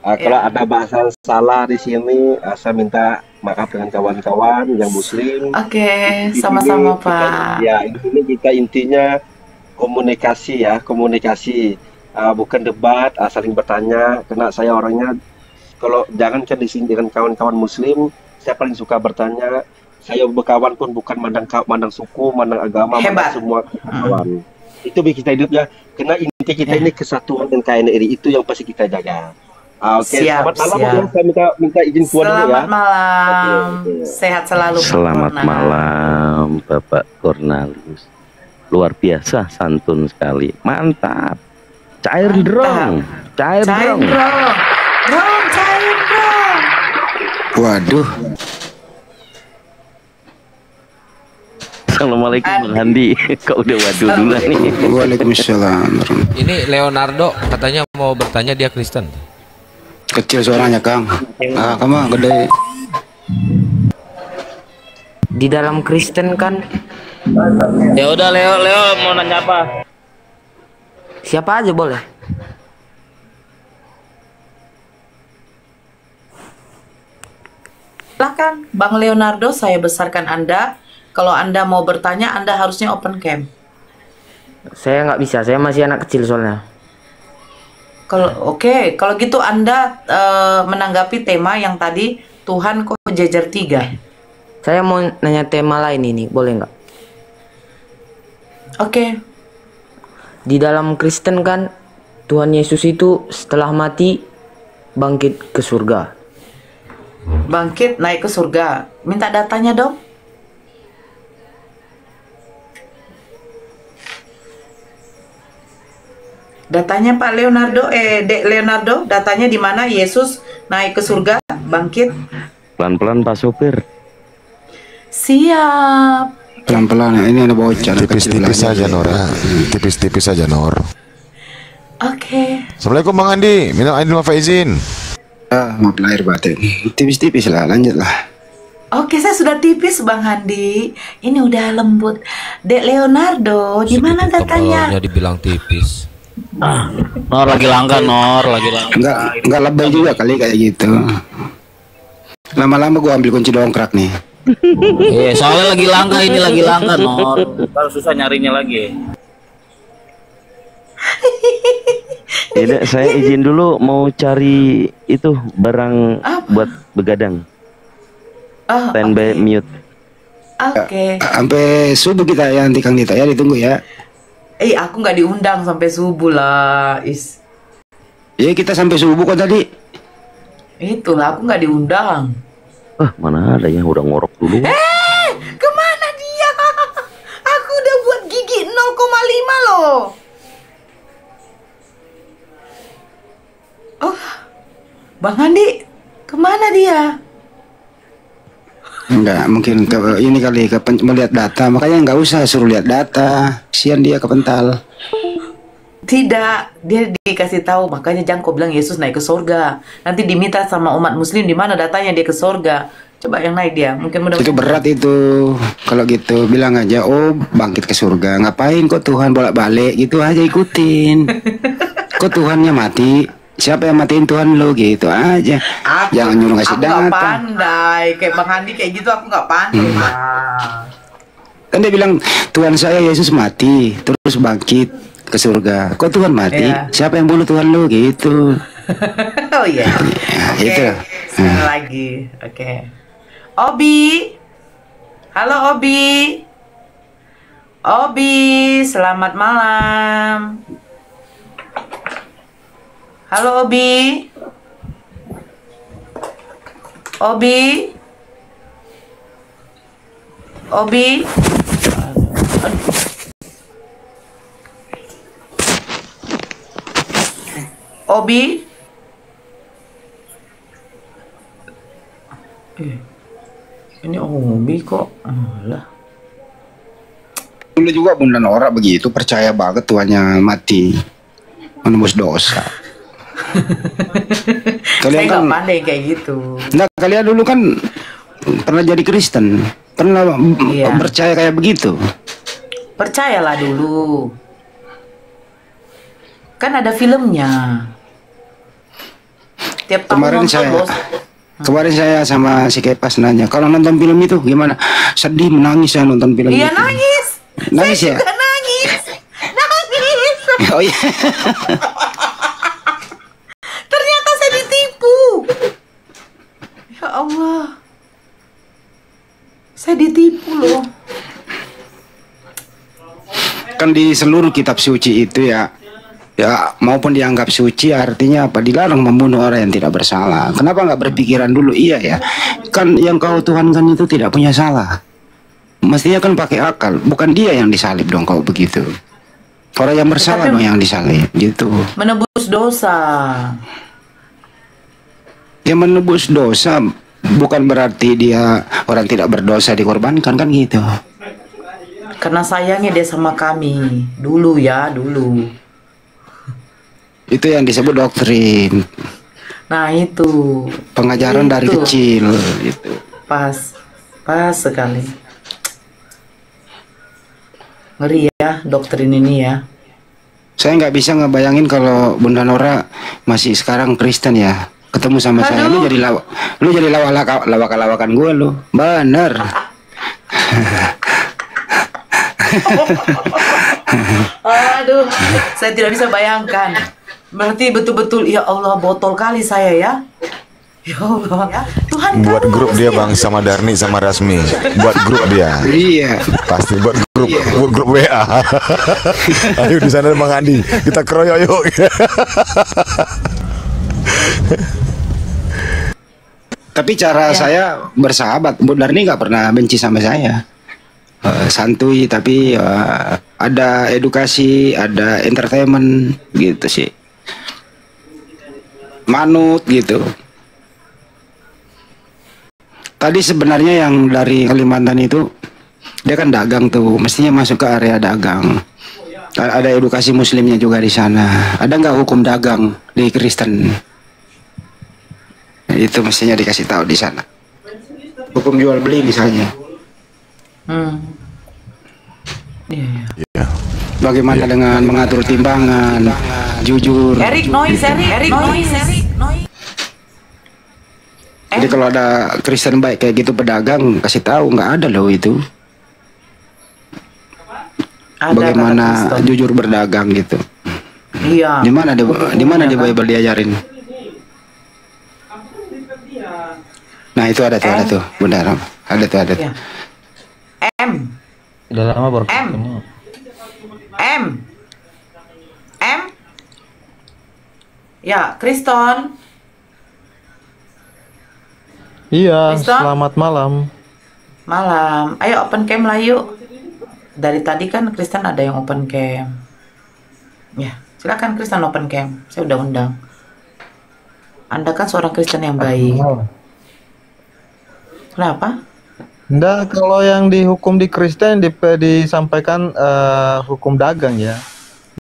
kalau ada bahasa salah di sini, saya minta maaf dengan kawan-kawan yang Muslim. Oke, sama-sama Pak. Ya, ini kita intinya komunikasi ya, komunikasi, bukan debat, saling bertanya. Karena saya orangnya, kalau jangankan di sini dengan kawan-kawan Muslim, saya paling suka bertanya. Saya berkawan pun bukan mandang suku, mandang agama, mandang semua kawan. Itu bikin kita hidup ya. Karena inti kita ini kesatuan dan KNRI itu yang pasti kita jaga. Oke, selamat malam ya. Saya minta izin keluar dulu ya. Selamat malam. Sehat selalu. Selamat malam Bapak Cornelius. Luar biasa santun sekali. Mantap. Cair dong. Cair dong. Cair dong. Waduh. Assalamualaikum Bang Handi. Kok udah waduh dulu nih. Waalaikumsalam. Ini Leonardo katanya mau bertanya, dia Kristen. Kecil suaranya Kang. Kamu gede. Di dalam Kristen kan. Ya udah Leo mau nanya apa? Siapa aja boleh. Silakan Bang Leonardo, saya besarkan Anda. Kalau Anda mau bertanya, Anda harusnya open cam. Saya nggak bisa, saya masih anak kecil soalnya. Kalau gitu Anda menanggapi tema yang tadi, Tuhan kok jejer 3. Saya mau nanya tema lain ini, boleh nggak? Oke. Di dalam Kristen kan Tuhan Yesus itu setelah mati bangkit ke surga. Bangkit naik ke surga. Minta datanya dong. Datanya Pak Leonardo, Dek Leonardo, datanya di mana Yesus naik ke surga, bangkit? Pelan-pelan Pak Sopir. Siap. Pelan-pelan ya, ini ada bocor. Tipis-tipis saja Nora. Tipis-tipis saja Nor. Oke. Assalamualaikum Bang Andi. Minta aidin wal faizin. Maaf lahir batin. Tipis-tipis lah, lanjutlah. Oke, saya sudah tipis Bang Handi. Ini udah lembut. Dek Leonardo, di mana datanya? Tebelnya dibilang tipis. Nor lagi langka, Nor lagi langka. Enggak lebay juga kali kayak gitu. Lama-lama gua ambil kunci dongkrak nih. Iya, soalnya lagi langka, ini lagi langka, Nor. Kalau susah nyarinya lagi. Tidak, saya izin dulu mau cari itu barang buat begadang. Standby mute. Oke. Sampai subuh kita ya nanti Kang Dita ya, ditunggu ya. Aku nggak diundang sampai subuh lah, Is. Ya kita sampai subuh kok tadi. Itulah, aku nggak diundang. Mana ada yang udah ngorok dulu. Kemana dia? Aku udah buat gigi 0,5 loh. Oh, Bang Andi, kemana dia? Enggak, mungkin ini kali melihat data, makanya nggak usah suruh lihat data. Kasihan dia kepental. Tidak, dia dikasih tahu, makanya Jangko bilang Yesus naik ke surga. Nanti diminta sama umat muslim di mana datanya dia ke surga. Coba yang naik dia, mungkin mudah. Itu berat itu. Kalau gitu bilang aja, oh bangkit ke surga. Ngapain kok Tuhan bolak-balik gitu aja ikutin. Kok Tuhannya mati? Siapa yang matiin Tuhan lo gitu aja. Jangan nyuruh ngasih data. Aku nggak pandai, kayak Bang Handi kayak gitu aku nggak pandai. Kan dia bilang Tuhan saya Yesus mati terus bangkit ke surga. Kok Tuhan mati? Siapa yang bunuh Tuhan lo gitu. Oh iya. Itu. Sekali lagi. Oke. Obi. Halo Obi. Obi, selamat malam. Halo Obi. Obi. Obi. Obi. Ini Obi kok. Alah. Dulu juga Bunda Nora begitu, percaya banget tuannya mati menembus dosa. Saya nggak pandai kayak gitu. Nah, kalian dulu kan pernah jadi Kristen, pernah percaya kayak begitu. Percayalah dulu. Kan ada filmnya. Tiap tahun Kemarin nonton, Bos. Kemarin saya sama si Kepas nanya, kalau nonton film itu gimana? Sedih, menangis ya nonton film Iya, itu. nangis. Nangis Saya ya? juga nangis. Nangis. Oh iya. Ternyata saya ditipu. Ya Allah. Saya ditipu loh. Kan di seluruh kitab suci itu ya maupun dianggap suci artinya apa, dilarang membunuh orang yang tidak bersalah. Kenapa nggak berpikiran dulu? Iya ya, kan yang kau tuhankan itu tidak punya salah, mestinya kan pakai akal, bukan dia yang disalib dong kalau begitu. Orang yang bersalah dong yang disalib gitu. Menebus dosa. Ya menebus dosa bukan berarti dia orang tidak berdosa dikorbankan, kan gitu. Karena sayangnya dia sama kami dulu ya, dulu. Itu yang disebut doktrin. Nah itu pengajaran dari kecil gitu. Pas sekali. Ngeri ya doktrin ini ya. Saya nggak bisa ngebayangin kalau Bunda Nora masih sekarang Kristen ya, ketemu sama saya, lu jadi lawak-lawakan gue lu, bener. Aduh, saya tidak bisa bayangkan. Berarti betul-betul ya Allah, botol kali saya ya. Ya Allah, ya. Tuhan buat grup dia Bang sama Darni sama Rasmi. Buat grup dia. Iya. Pasti buat grup, buat grup WA. Ayo di sana Bang Andi, kita keroyok yuk. Tapi cara saya bersahabat, Bu Darni nggak pernah benci sama saya. Santuy tapi ada edukasi, ada entertainment gitu sih. Manut gitu. Tadi sebenarnya yang dari Kalimantan itu dia kan dagang tuh, mestinya masuk ke area dagang. Ada edukasi muslimnya juga di sana. Ada nggak hukum dagang di Kristen? Itu mestinya dikasih tahu di sana. Hukum jual beli misalnya. Bagaimana dengan mengatur timbangan, jujur. Erik noise. Jadi kalau ada Kristen baik kayak gitu pedagang, kasih tahu, nggak ada loh itu. Bagaimana jujur berdagang gitu. Iya. Di mana di Bible diajarin? Nah itu ada tuh, benar. Ada tuh. Ya. M. Udah lama baru M. Ya, Kriston. Iya, selamat malam. Malam. Ayo open cam lah yuk. Dari tadi kan Kristen ada yang open cam. Ya, silakan Kristen open cam. Saya udah undang. Anda kan seorang Kristen yang baik. Kenapa? Enggak, kalau yang dihukum di Kristen disampaikan hukum dagang ya.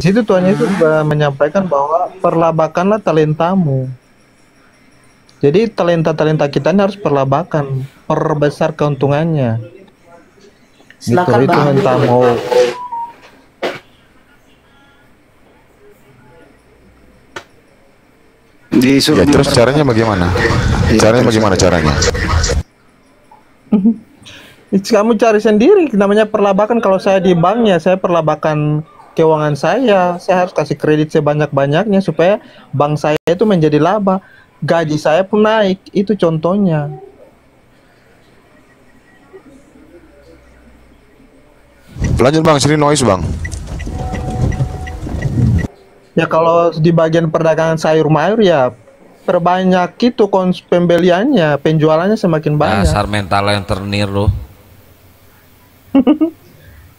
Di situ Tuhan Yesus menyampaikan bahwa perlabakanlah talentamu. Jadi talenta kita ini harus perlabakan, perbesar keuntungannya. Silakan gitu, itu entah mau ya, terus caranya bagaimana? Caranya? Kamu cari sendiri, namanya perlabakan. Kalau saya di banknya, saya perlabakan keuangan saya harus kasih kredit sebanyak-banyaknya supaya bank saya itu menjadi laba. Gaji saya pun naik, itu contohnya. Lanjut Bang, sini noise Bang. Ya kalau di bagian perdagangan sayur mayur ya perbanyak itu pembeliannya, penjualannya semakin banyak. Dasar mental yang ternir loh.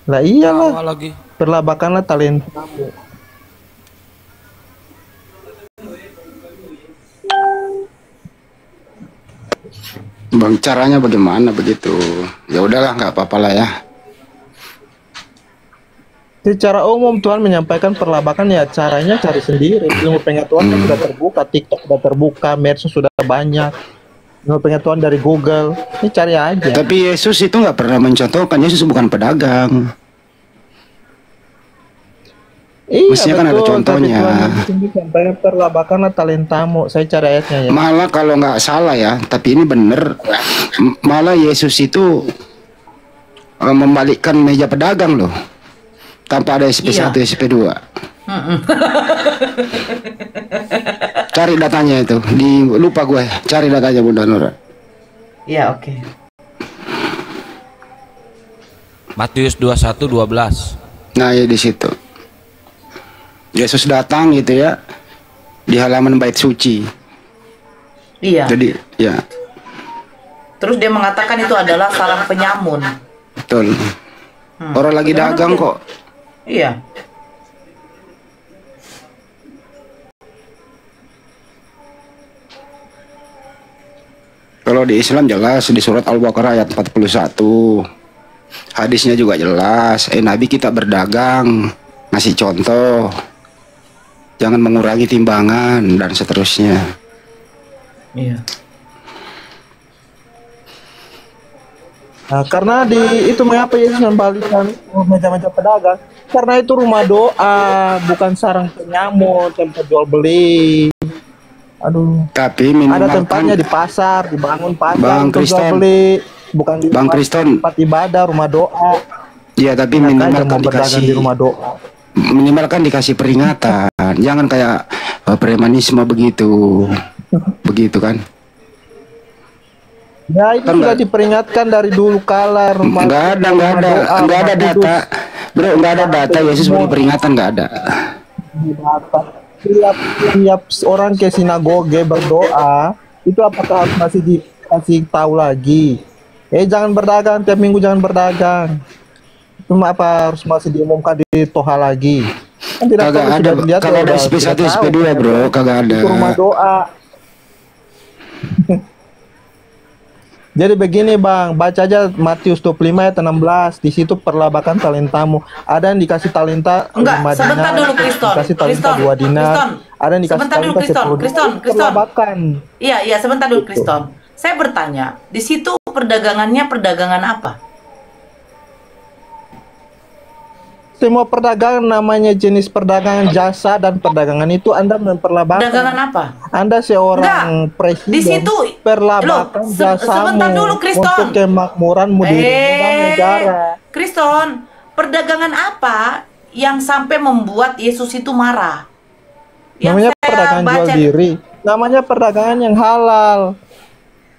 Lah iyalah. Perlabakanlah talenta. Bang, caranya bagaimana begitu? Ya udahlah, nggak apa-apa lah ya. Secara umum Tuhan menyampaikan perlabakan ya caranya cari sendiri. Ilmu pengetahuan kan sudah terbuka, TikTok sudah terbuka, medsos sudah banyak. Ilmu pengetahuan dari Google, ini cari aja. Tapi Yesus itu nggak pernah mencontohkan. Yesus bukan pedagang. Iya, Mestinya kan ada contohnya. Sampaikan perlabakan talentamu. Saya cari ayatnya ya. Malah kalau nggak salah ya, tapi ini bener. Malah Yesus itu membalikkan meja pedagang loh, tanpa ada SP1, SP2. Cari datanya itu, lupa gue. Cari datanya Bunda Nora. Iya, oke. Matius 21:12. Nah, ya di situ. Yesus datang gitu ya di halaman bait suci. Iya. Jadi ya. Terus dia mengatakan itu adalah sarang penyamun. Betul. Orang lagi dagang kok. Iya. Kalau di Islam jelas di surat Al-Baqarah ayat 41. Hadisnya juga jelas. Nabi kita berdagang, ngasih contoh. Jangan mengurangi timbangan dan seterusnya. Iya. Nah, karena itu mengapa Yesus membalikkan meja-meja pedagang? Karena itu rumah doa, bukan sarang penyamun, tempat jual beli. Aduh. Tapi ada tempatnya di pasar, dibangun pasar Bang untuk jual Kristen, beli, bukan di Bang Kristen, tempat ibadah, rumah doa. Iya, tapi minimal kan dikasih di rumah doa. Minimal kan dikasih peringatan. Jangan kayak premanisme begitu. Begitu kan? Ya itu kan sudah diperingatkan dari dulu kala. Nggak ada data. Bro, nggak ada data Yesus beri peringatan, nggak ada. Tiap orang ke sinagoge berdoa, itu apakah masih dikasih tahu lagi? Jangan berdagang, tiap minggu jangan berdagang. Cuma apa harus masih diumumkan di Toha lagi? Kan tidak kagak ada. Kalau ada SP1, SP2 bro, kagak ada. Itu rumah doa. Jadi begini Bang, baca aja Matius 25 ayat 16. Di situ perlabakan talentamu. Ada yang dikasih talenta 5 dinar. Sebentar dulu Kriston. Dikasih talenta 2 dinar. Ada yang dikasih talenta 10 dinar. Perlabakan. Iya, sebentar dulu Kriston. Saya bertanya, di situ perdagangannya perdagangan apa? Semua perdagangan namanya jenis perdagangan jasa dan perdagangan itu Anda memperlabakan. Perdagangan apa? Anda seorang presiden. Di situ perlabakan jasamu sebentar dulu Kriston. Untuk kemakmuranmu di negara. Kriston, perdagangan apa yang sampai membuat Yesus itu marah? Namanya perdagangan jual diri. Namanya perdagangan yang halal.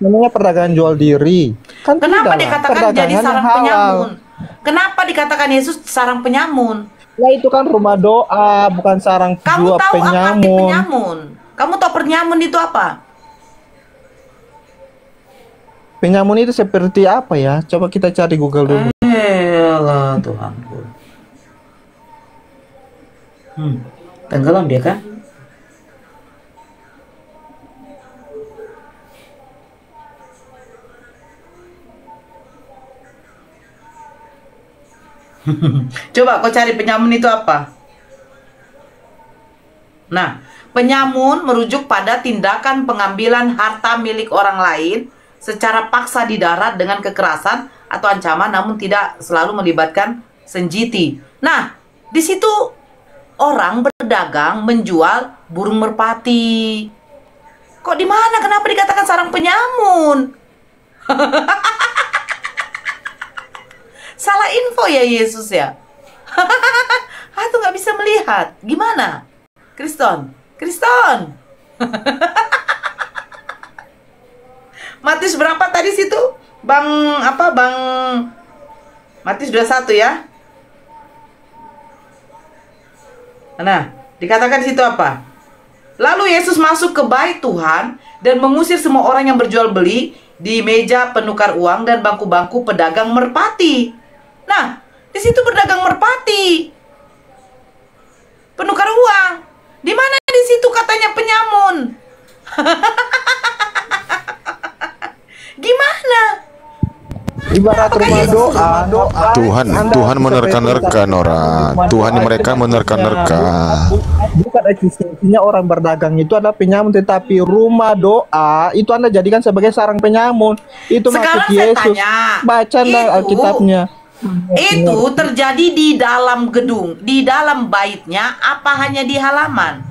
Namanya perdagangan jual diri. Kan kenapa dikatakan jadi sarang penyamun? Kenapa dikatakan Yesus sarang penyamun? Ya itu kan rumah doa, bukan sarang penyamun. Kamu tahu penyamun. apa arti penyamun? Kamu tahu penyamun itu apa? Penyamun itu seperti apa ya? Coba kita cari Google dulu. Allah Tuhanku. Tenggelam dia kan? Coba kau cari penyamun itu apa? Nah, penyamun merujuk pada tindakan pengambilan harta milik orang lain secara paksa di darat dengan kekerasan atau ancaman, namun tidak selalu melibatkan senjiti. Nah, di situ orang berdagang menjual burung merpati. Kok di mana? Kenapa dikatakan sarang penyamun? Salah info ya Yesus ya. Aku nggak bisa melihat. Gimana? Kriston. Matius berapa tadi situ? Bang Matius 21 ya. Nah, dikatakan di situ apa? Lalu Yesus masuk ke bait Tuhan dan mengusir semua orang yang berjual beli di meja penukar uang dan bangku-bangku pedagang merpati. Nah, di situ berdagang merpati, penukar uang. Di mana di situ katanya penyamun? Gimana Ibarat rumah doa. Tuhan menerka-nerka Nora. Tuhan mereka menerka-nerka. Bukan eksistensinya orang berdagang itu adalah penyamun, tetapi rumah doa itu Anda jadikan sebagai sarang penyamun. Itu Sekarang maksud saya Yesus. tanya, Bacalah Alkitabnya. itu terjadi di dalam gedung, di dalam baitnya, apa hanya di halaman?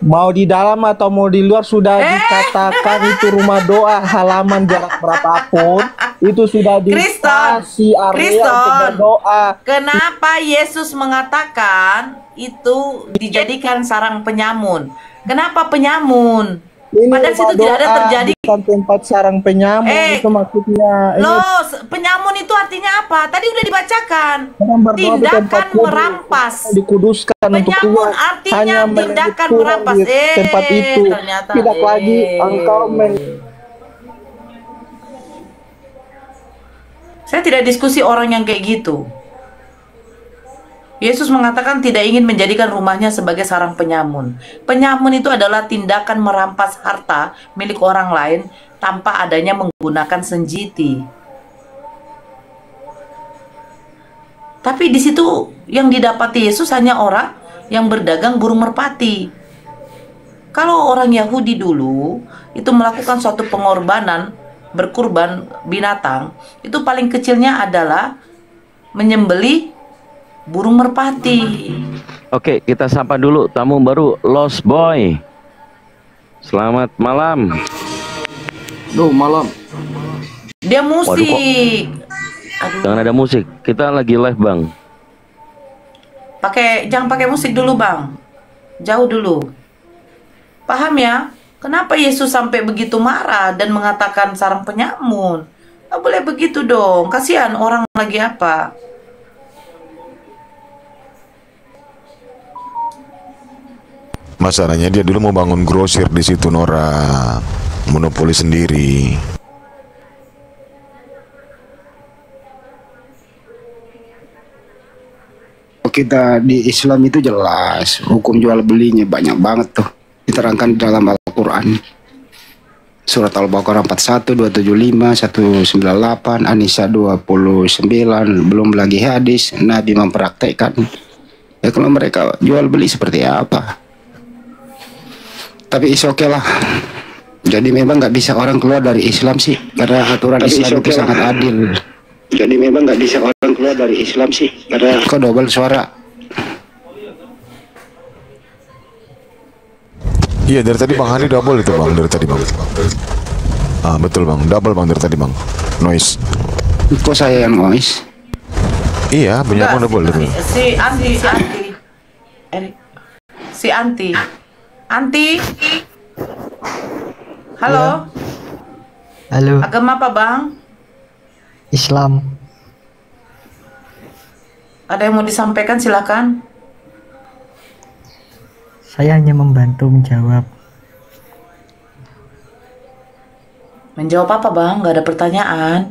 Mau di dalam atau mau di luar sudah dikatakan itu rumah doa, halaman jarak berapapun itu sudah dikasih area untuk berdoa. Kenapa Yesus mengatakan itu dijadikan sarang penyamun? Kenapa penyamun? Padahal situ tidak ada terjadi. Bukan tempat sarang penyamun, itu maksudnya. Loh, penyamun itu artinya apa? Tadi udah dibacakan. Tindakan merampas. Dikuduskan untuk penyamun keluar. artinya tindakan merampas. Tempat itu tidak lagi engkau Saya tidak diskusi orang yang kayak gitu. Yesus mengatakan tidak ingin menjadikan rumahnya sebagai sarang penyamun. Penyamun itu adalah tindakan merampas harta milik orang lain tanpa adanya menggunakan senjiti. Tapi di situ yang didapati Yesus hanya orang yang berdagang burung merpati. Kalau orang Yahudi dulu itu melakukan suatu pengorbanan, berkurban binatang, itu paling kecilnya adalah menyembelih burung merpati. Oke, kita sapa dulu tamu baru, Lost Boy. Selamat malam. Malam. Dia musik. Jangan ada musik. Kita lagi live, Bang. Jangan pakai musik dulu, Bang. Jauh dulu. Paham ya? Kenapa Yesus sampai begitu marah dan mengatakan sarang penyamun? Nggak boleh begitu dong. Kasihan orang lagi apa? Masalahnya dia dulu mau bangun grosir di situ Nora, monopoli sendiri. Kita di Islam itu jelas hukum jual belinya banyak banget tuh diterangkan di dalam Al-Quran. Surat Al-Baqarah 41, 275, 198, An-Nisa 29, belum lagi hadis Nabi mempraktekkan. Ya kalau mereka jual beli seperti apa? Tapi is oke lah. Jadi memang nggak bisa orang keluar dari Islam sih, karena aturan Islam itu sangat adil. Jadi memang nggak bisa orang keluar dari Islam sih, karena kok double suara. Iya dari tadi Bang Hani double itu Bang, dari tadi Bang. Ah betul Bang, double Bang dari tadi Bang. Noise. Kok saya yang noise? Iya, punya Bang double itu. Si Anti. Halo. Halo. Agama apa, Bang? Islam. Ada yang mau disampaikan, silakan. Saya hanya membantu menjawab. Menjawab apa, Bang? Gak ada pertanyaan.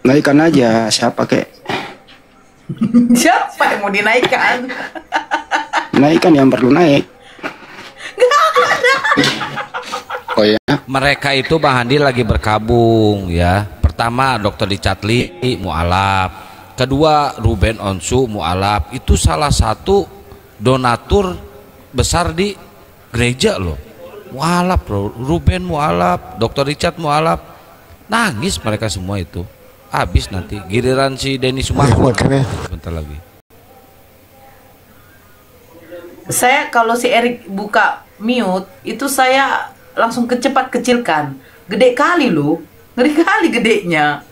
Naikkan aja, siapa kek? Siapa yang mau dinaikkan? Naikkan yang perlu naik. Oh ya. Mereka itu Bang Handi lagi berkabung ya. Pertama Dr. Dicatli mualaf, kedua Ruben Onsu mualaf. Itu salah satu donatur besar di gereja loh. Mualaf loh, Ruben mualaf, Dr. Richard mualaf. Nangis mereka semua itu. Habis nanti giliran si Denny Sumarko bentar lagi. Saya kalau si Erik buka mute itu saya langsung kecilkan. Gede kali loh. Ngeri kali gedenya.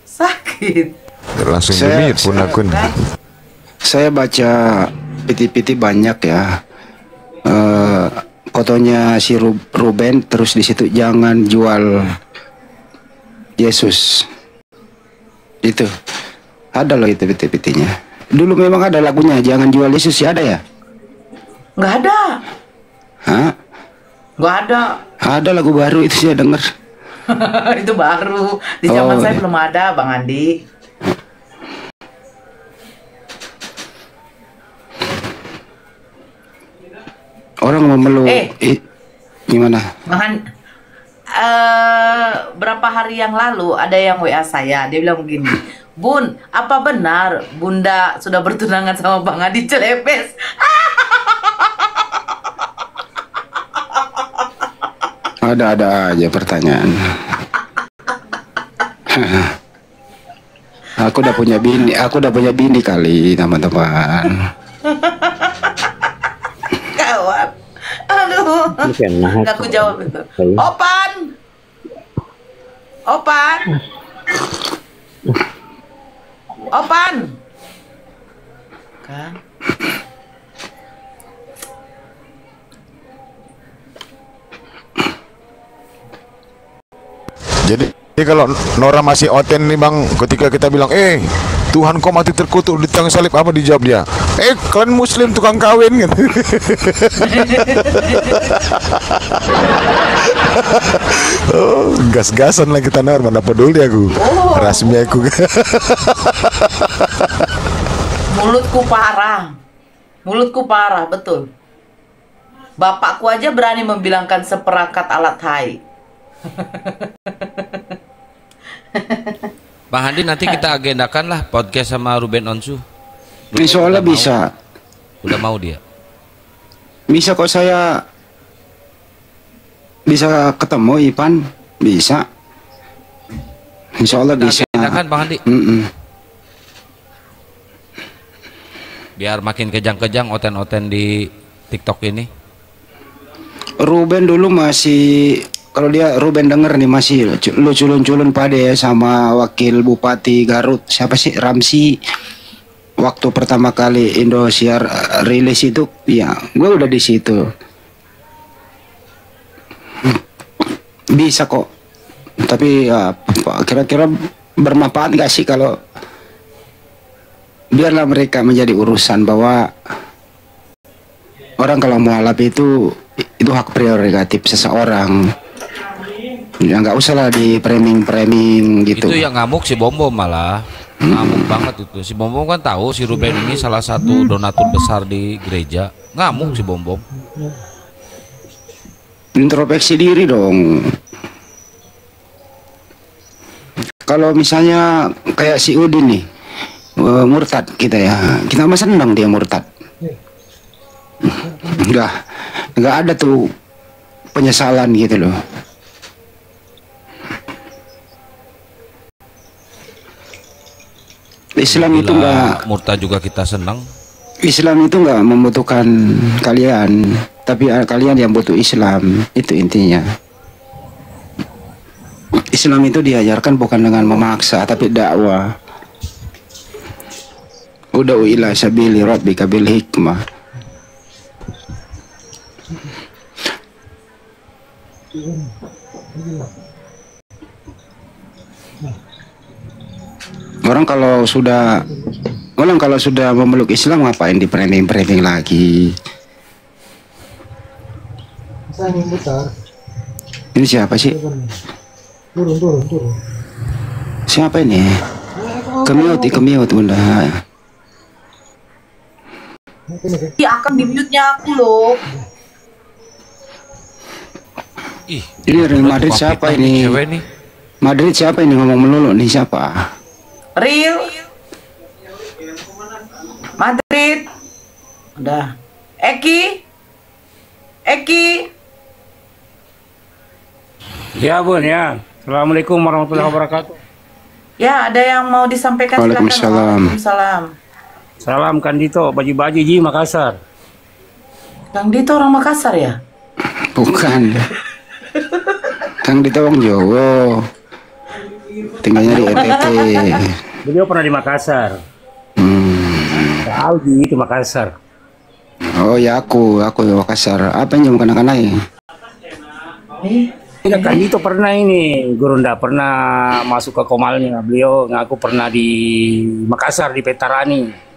Sakit. Langsung di mute pun akun. Saya baca piti-piti banyak ya. Fotonya si Ruben, terus di situ jangan jual Yesus. Itu ada loh itu piti-pitinya. Dulu memang ada lagunya jangan jual Yesus ya, ada ya? Nggak ada. Hah? Nggak ada. Ada lagu baru itu saya dengar. Itu baru. Di zaman Oh, saya iya. belum ada, Bang Andi. Orang memeluk. Gimana? Bang Andi, berapa hari yang lalu ada yang WA saya, dia bilang begini, Bun, apa benar Bunda sudah bertunangan sama Bang Andi Celepes? Ada aja pertanyaan. Aku udah punya bini kali, teman-teman. Kawan, aduh, nggak aku jawab itu. Opan, Opan, Opan, kan? Jadi kalau Nora masih oten nih bang, ketika kita bilang, Tuhan kau mati terkutuk di tangan salib, apa dijawab dia? Kalian Muslim tukang kawin gitu. Oh, gas-gasan lah kita Nor, mana peduli aku. Rasmi aku. Mulutku parah, betul. Bapakku aja berani membilangkan seperangkat alat hai. Bang Handi, nanti kita agendakan lah podcast sama Ruben Onsu. Soalnya bisa. Udah mau dia. Bisa kok, saya bisa ketemu Ipan, bisa. Insya Allah bisa. Agendakan Bang Handi. Biar makin kejang-kejang oten-oten di TikTok ini. Ruben dulu masih, kalau dia Ruben denger nih, masih culun-culun pade ya sama wakil Bupati Garut, siapa sih, Ramsi. Waktu pertama kali Indosiar rilis itu, ya gue udah di situ. Bisa kok, tapi ya, kira-kira bermanfaat gak sih kalau biarlah mereka menjadi urusan, bahwa orang kalau mualaf itu hak prerogatif seseorang. Ya nggak usah lah di framing gitu. Itu yang ngamuk si Bombom malah. Ngamuk banget itu. Si Bombom kan tahu si Ruben ini salah satu donatur besar di gereja. Ngamuk si Bombom. Introspeksi diri dong. Kalau misalnya kayak si Udin nih, murtad kita ya, kita mah senang dia murtad. Nggak ada tuh penyesalan gitu loh. Islam itu nggak, murtad juga kita senang. Islam itu nggak membutuhkan kalian, tapi kalian yang butuh Islam, itu intinya. Islam itu diajarkan bukan dengan memaksa, tapi dakwah. Ud'u ila sabili rabbika bil hikmah. Orang kalau sudah memeluk Islam, ngapain di framing lagi? Ini siapa sih? Turun. Siapa ini? Kemiut Bunda. Dia akan di-mute-nya aku loh. Ini dari Madrid siapa ini? Madrid siapa ini ngomong melulu nih, siapa? Real Madrid. Udah. Eki. Ya Bun ya. Assalamualaikum warahmatullahi wabarakatuh. Ya, ada yang mau disampaikan? Waalaikumsalam. Waalaikumsalam. Salam Kang Dito, Baji-Baji Ji Makassar. Kang Dito orang Makassar ya? Bukan. Kang Dito orang Jawa. Tinggalnya di NTT. Beliau pernah di Makassar. Tahu Ji itu Makassar. Oh ya, aku di Makassar. Apa yang kanak kanai? Ya, Kang Dito pernah ini, Gurunda pernah masuk ke Komalnya. Beliau ngaku pernah di Makassar di Petarani.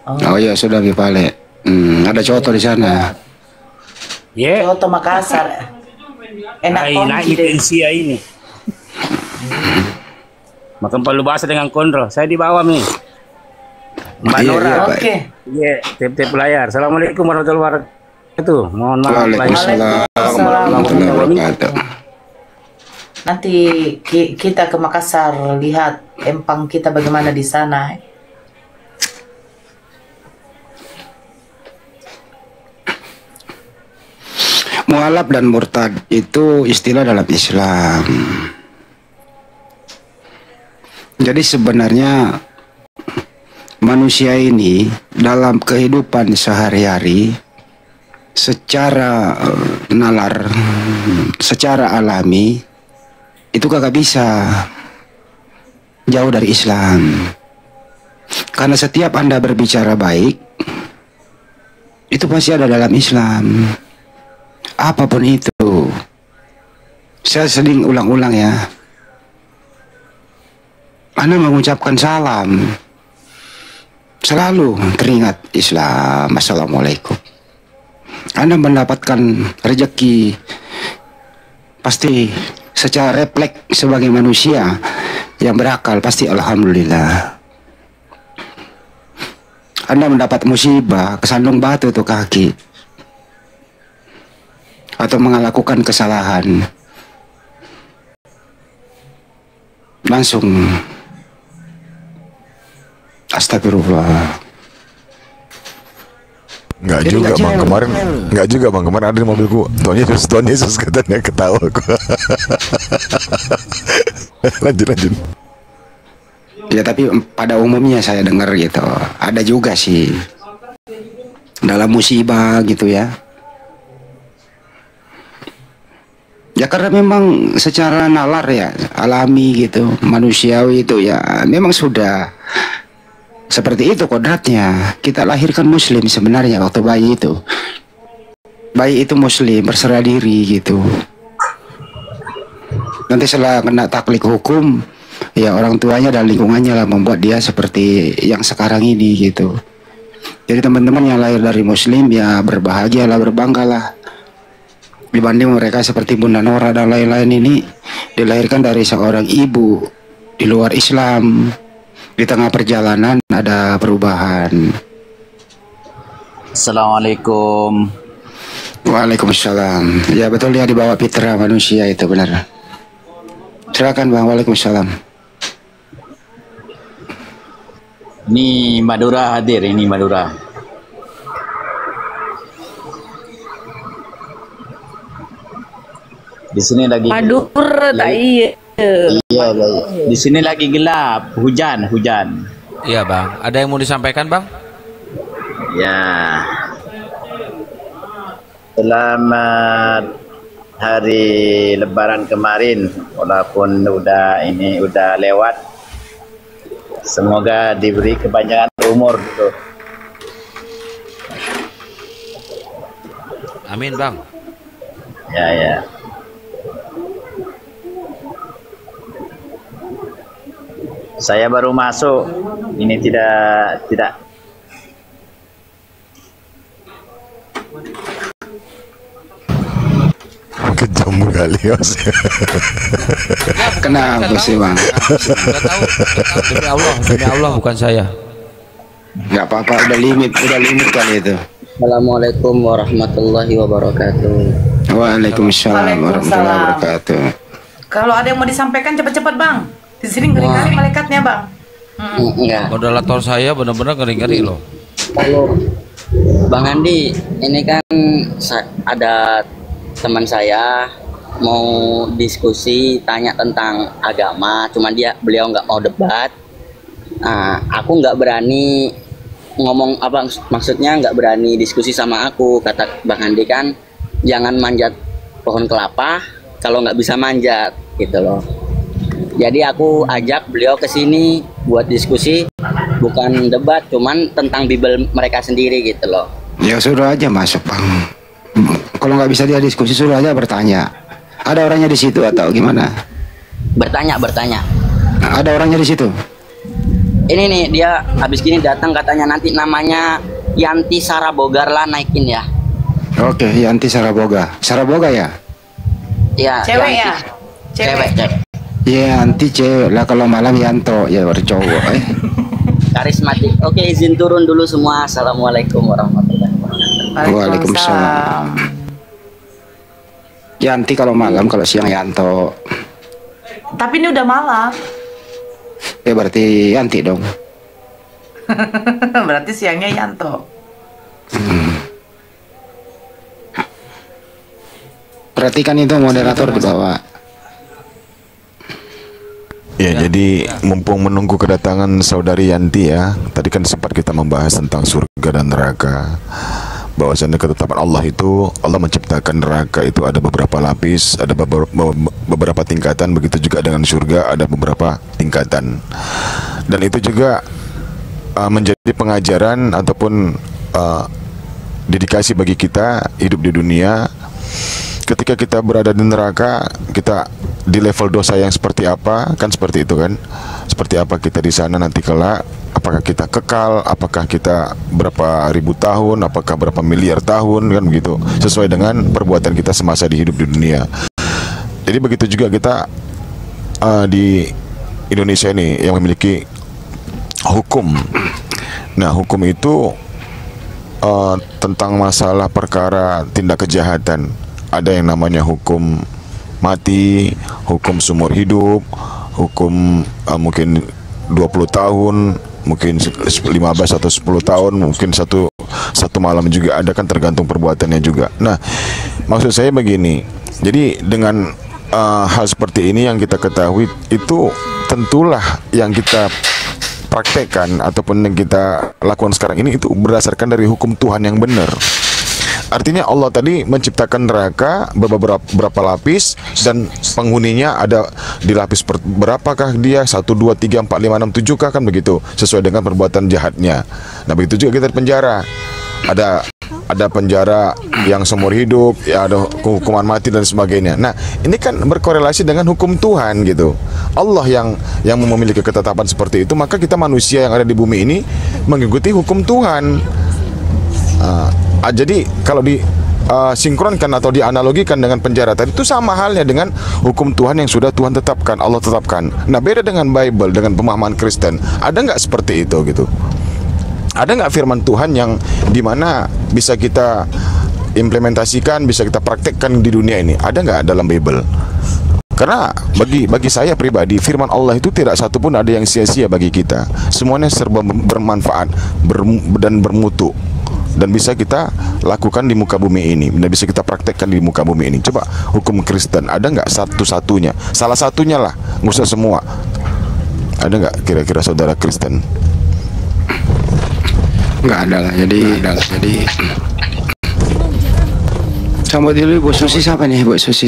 Oh ya, sudah Bipale. Ada Coto di sana. Yeah. Coto Makassar. Enak naik tensi ini. Makan palu basah dengan kondro. Saya di bawah nih. Mbak Nora. Oke. Iya, tip-tip layar. Assalamualaikum warahmatullahi wabarakatuh. Mohon maaf. Waalaikumsalam warahmatullahi wabarakatuh. Nanti kita ke Makassar lihat empang kita bagaimana di sana. Mualaf dan murtad itu istilah dalam Islam. Jadi sebenarnya manusia ini dalam kehidupan sehari-hari secara nalar, secara alami itu kagak bisa jauh dari Islam. Karena setiap Anda berbicara baik itu pasti ada dalam Islam. Apapun itu. Saya sering ulang-ulang ya. Anda mengucapkan salam, selalu teringat Islam. Assalamualaikum. Anda mendapatkan rezeki, pasti secara refleks sebagai manusia yang berakal, pasti alhamdulillah. Anda mendapat musibah, kesandung batu tuh kaki, atau melakukan kesalahan, langsung astagfirullah. Enggak juga bang, kemarin ada di mobilku Tuhan Yesus katanya, ketawa aku. lanjut ya, tapi pada umumnya saya dengar gitu, ada juga sih dalam musibah gitu ya. Ya karena memang secara nalar ya, alami gitu, manusiawi itu ya memang sudah seperti itu kodratnya. Kita lahirkan muslim sebenarnya waktu bayi itu. Bayi itu muslim, berserah diri gitu. Nanti setelah kena taklid hukum, ya orang tuanya dan lingkungannya lah membuat dia seperti yang sekarang ini gitu. Jadi teman-teman yang lahir dari muslim ya berbahagialah, berbanggalah. Dibanding mereka seperti Bunda Nora dan lain-lain ini dilahirkan dari seorang ibu di luar Islam. Di tengah perjalanan ada perubahan. Assalamualaikum. Waalaikumsalam. Ya betul, dia dibawa fitrah manusia itu benar. Silakan Bang. Waalaikumsalam. Ini Madura hadir, ini Madura. Di sini lagi Madura tak iya. Iya, di sini lagi gelap, hujan. Iya bang, ada yang mau disampaikan bang? Ya, selamat hari Lebaran kemarin, walaupun udah lewat. Semoga diberi kepanjangan umur gitu. Amin bang. Ya. Saya baru masuk, ini tidak. Kejam kali Mas. Kenapa sih bang? Demi Allah bukan saya. Nggak apa-apa, udah limit kali itu. Assalamualaikum warahmatullahi wabarakatuh. Waalaikumsalam warahmatullahi wabarakatuh. Kalau ada yang mau disampaikan cepat-cepat bang. Di sini ngeri-ngeri malaikatnya bang. Enggak. Moderator saya benar-benar ngeri-ngeri loh. Kalau Bang Andi, ini kan ada teman saya mau diskusi tanya tentang agama, cuman beliau nggak mau debat. Nah, aku nggak berani ngomong apa, maksudnya nggak berani diskusi sama aku. Kata Bang Andi kan jangan manjat pohon kelapa kalau nggak bisa manjat gitu loh. Jadi aku ajak beliau ke sini buat diskusi, bukan debat, cuman tentang Bible mereka sendiri gitu loh. Ya suruh aja masuk bang. Kalau nggak bisa dia diskusi, suruh aja bertanya. Ada orangnya di situ atau gimana? Bertanya. Nah, ada orangnya di situ. Ini nih dia habis gini datang, katanya nanti namanya Yanti Sarabogar lah naikin ya. Oke, Yanti Saraboga. Saraboga ya? Ya, Cewek ya? Cewek, cewek. Ya nanti cewek lah, kalau malam Yanto ya baru cowok. Karismatik. Oke, izin turun dulu semua. Assalamualaikum warahmatullahi wabarakatuh. Waalaikumsalam. Yanti kalau malam, kalau siang Yanto. Tapi ini udah malam. Ya berarti Yanti dong. Berarti siangnya Yanto. Perhatikan itu moderator di bawah. Ya, jadi mumpung menunggu kedatangan saudari Yanti ya, tadi kan sempat kita membahas tentang surga dan neraka. Bahwasanya ketetapan Allah itu, Allah menciptakan neraka itu ada beberapa lapis, ada beberapa tingkatan, begitu juga dengan surga ada beberapa tingkatan. Dan itu juga menjadi pengajaran ataupun dedikasi bagi kita hidup di dunia. Ketika kita berada di neraka, kita di level dosa yang seperti apa, kan seperti itu kan? Seperti apa kita di sana nanti kelak? Apakah kita kekal? Apakah kita berapa ribu tahun? Apakah berapa miliar tahun? Kan begitu. Sesuai dengan perbuatan kita semasa di hidup di dunia. Jadi begitu juga kita di Indonesia ini yang memiliki hukum. Nah, hukum itu tentang masalah perkara tindak kejahatan. Ada yang namanya hukum mati, hukum seumur hidup, hukum mungkin 20 tahun, mungkin 15 atau 10 tahun, mungkin satu malam juga ada, kan tergantung perbuatannya juga. Nah, maksud saya begini. Jadi dengan hal seperti ini yang kita ketahui itu tentulah yang kita praktekkan ataupun yang kita lakukan sekarang ini itu berdasarkan dari hukum Tuhan yang benar. Artinya Allah tadi menciptakan neraka berapa lapis dan penghuninya ada di lapis berapakah dia, 1, 2, 3, 4, 5, 6, 7 kah, kan begitu, sesuai dengan perbuatan jahatnya. Nah begitu juga kita di penjara, ada penjara yang seumur hidup, ya ada hukuman mati dan sebagainya. Nah ini kan berkorelasi dengan hukum Tuhan gitu. Allah yang memiliki ketetapan seperti itu, maka kita manusia yang ada di bumi ini mengikuti hukum Tuhan. Jadi kalau sinkronkan atau dianalogikan dengan penjara tadi, itu sama halnya dengan hukum Tuhan yang sudah Tuhan tetapkan, Allah tetapkan. Nah beda dengan Bible, dengan pemahaman Kristen. Ada nggak seperti itu gitu? Ada nggak firman Tuhan yang dimana bisa kita implementasikan, bisa kita praktekkan di dunia ini? Ada nggak dalam Bible? Karena bagi saya pribadi, firman Allah itu tidak satu pun ada yang sia-sia bagi kita. Semuanya serba bermanfaat dan bermutu, dan bisa kita lakukan di muka bumi ini, dan bisa kita praktekkan di muka bumi ini. Coba hukum Kristen, ada nggak satu-satunya? Salah satunya lah, nggak usah semua. Ada nggak kira-kira saudara Kristen? Nggak ada lah. Jadi sama dulu Bu Susi, siapa nih Bu Susi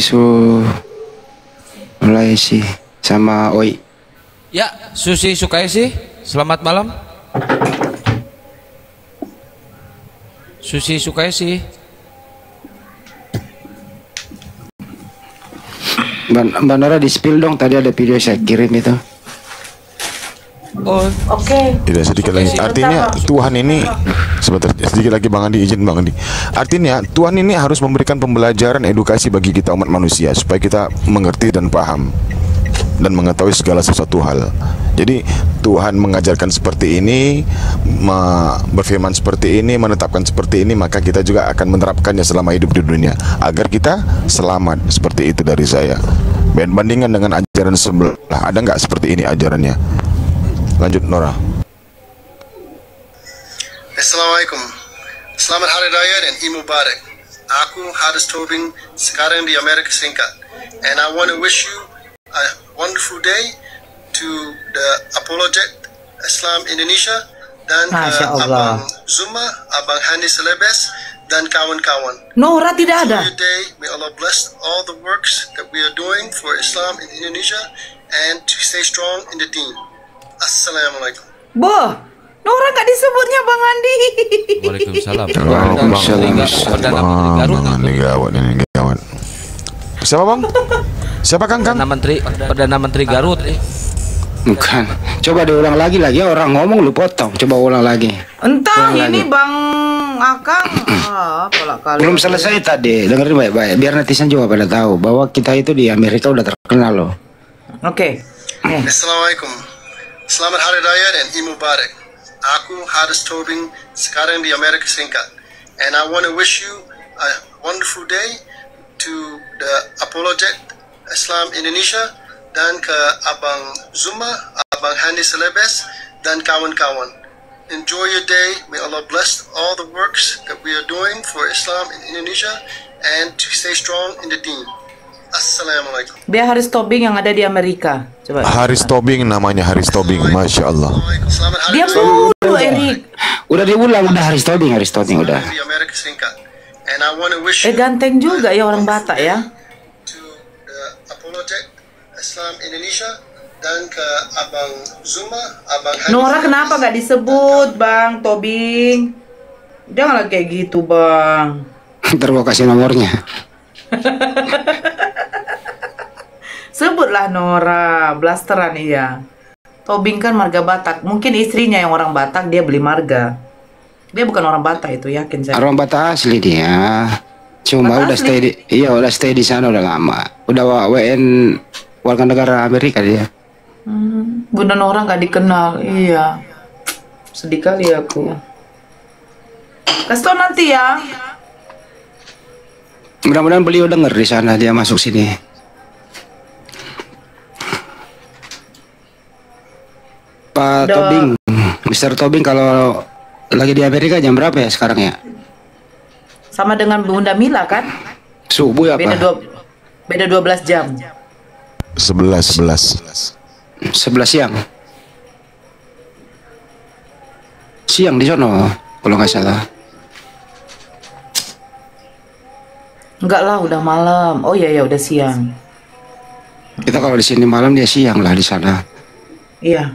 mulai sih sama Oi. Ya, Susi Sukaisi, selamat malam. Susi Sukaisi. Mbak Nora di spill dong, tadi ada video saya kirim itu. Oh, oke. Tidak, sedikit lagi. Artinya Tuhan ini, sebentar, sedikit lagi Bang Andi, izin Bang Andi. Artinya Tuhan ini harus memberikan pembelajaran edukasi bagi kita umat manusia supaya kita mengerti dan paham dan mengetahui segala sesuatu hal. Jadi Tuhan mengajarkan seperti ini, berfirman seperti ini, menetapkan seperti ini, maka kita juga akan menerapkannya selama hidup di dunia agar kita selamat. Seperti itu dari saya. Bandingkan dengan ajaran sebelah, ada nggak seperti ini ajarannya? Lanjut Nora. Assalamualaikum. Selamat Hari Raya dan Eid Mubarak. Aku Haris Tobing, sekarang di Amerika Serikat, and I want to wish you a wonderful day to the Apologet Islam Indonesia dan Abang Zuma, Abang Hani Selebes dan kawan-kawan. Nora tidak ada. Today, may Allah bless all the works that we are doing for Islam in Indonesia and to stay strong in the deen. Assalamualaikum. Boh, Nora nggak disebutnya Bang Andi. Waalaikumsalam. Perdana Menteri Garut. Siapa Bang? Siapa Kang? Perdana Menteri Garut. Bukan. Coba diulang lagi orang ngomong lu potong. Coba ulang lagi. Entah Ulang ini lagi. Bang Akang. Apalah kali. Belum selesai tadi. Dengerin baik-baik biar netizen juga pada tahu bahwa kita itu di Amerika udah terkenal loh. Oke. Assalamualaikum. Selamat Hari Raya dan Eid Mubarak. Aku Haris Tobing, sekarang di Amerika Serikat. And I want to wish you a wonderful day to the Apologetic Islam Indonesia dan ke Abang Zuma, Abang Handi Selebes dan kawan-kawan. Enjoy your day. May Allah bless all the works that we are doing for Islam in Indonesia and to stay strong in the deen. Assalamualaikum. Biar Haris Tobing yang ada di Amerika. Coba. Haris Tobing namanya, Haris Tobing, Masya Allah. Dia dulu Erik. Udah diulang, udah Haris Tobing udah. Di Amerika Serikat. And I want to wish you ganteng juga ya orang Batak ya. Apologetic Islam Indonesia dan ke Abang Zuma, Abang Handi Nora kenapa nggak disebut Bang Tobing? Janganlah kayak gitu Bang. Ntar gua kasih nomornya. Sebutlah Nora, blasteran iya. Tobing kan marga Batak. Mungkin istrinya yang orang Batak, dia beli marga. Dia bukan orang Batak itu, yakin saya. Orang Batak asli dia. Cuma Batak udah asli? udah stay di sana udah lama. Udah WN warga negara Amerika dia. Bunda Nora nggak dikenal, iya. Sedih kali aku. Kasih tau nanti ya. Mudah-mudahan beliau denger di sana dia masuk sini. Pak Tobing, Mr. Tobing kalau lagi di Amerika jam berapa ya sekarang ya? Sama dengan Bunda Mila kan? Subuh ya Beda Pak? beda 12 jam. 11 siang. Siang di sono kalau nggak salah. Enggak lah, udah malam. Oh iya ya, udah siang. Kita kalau di sini malam dia siang lah di sana. Iya.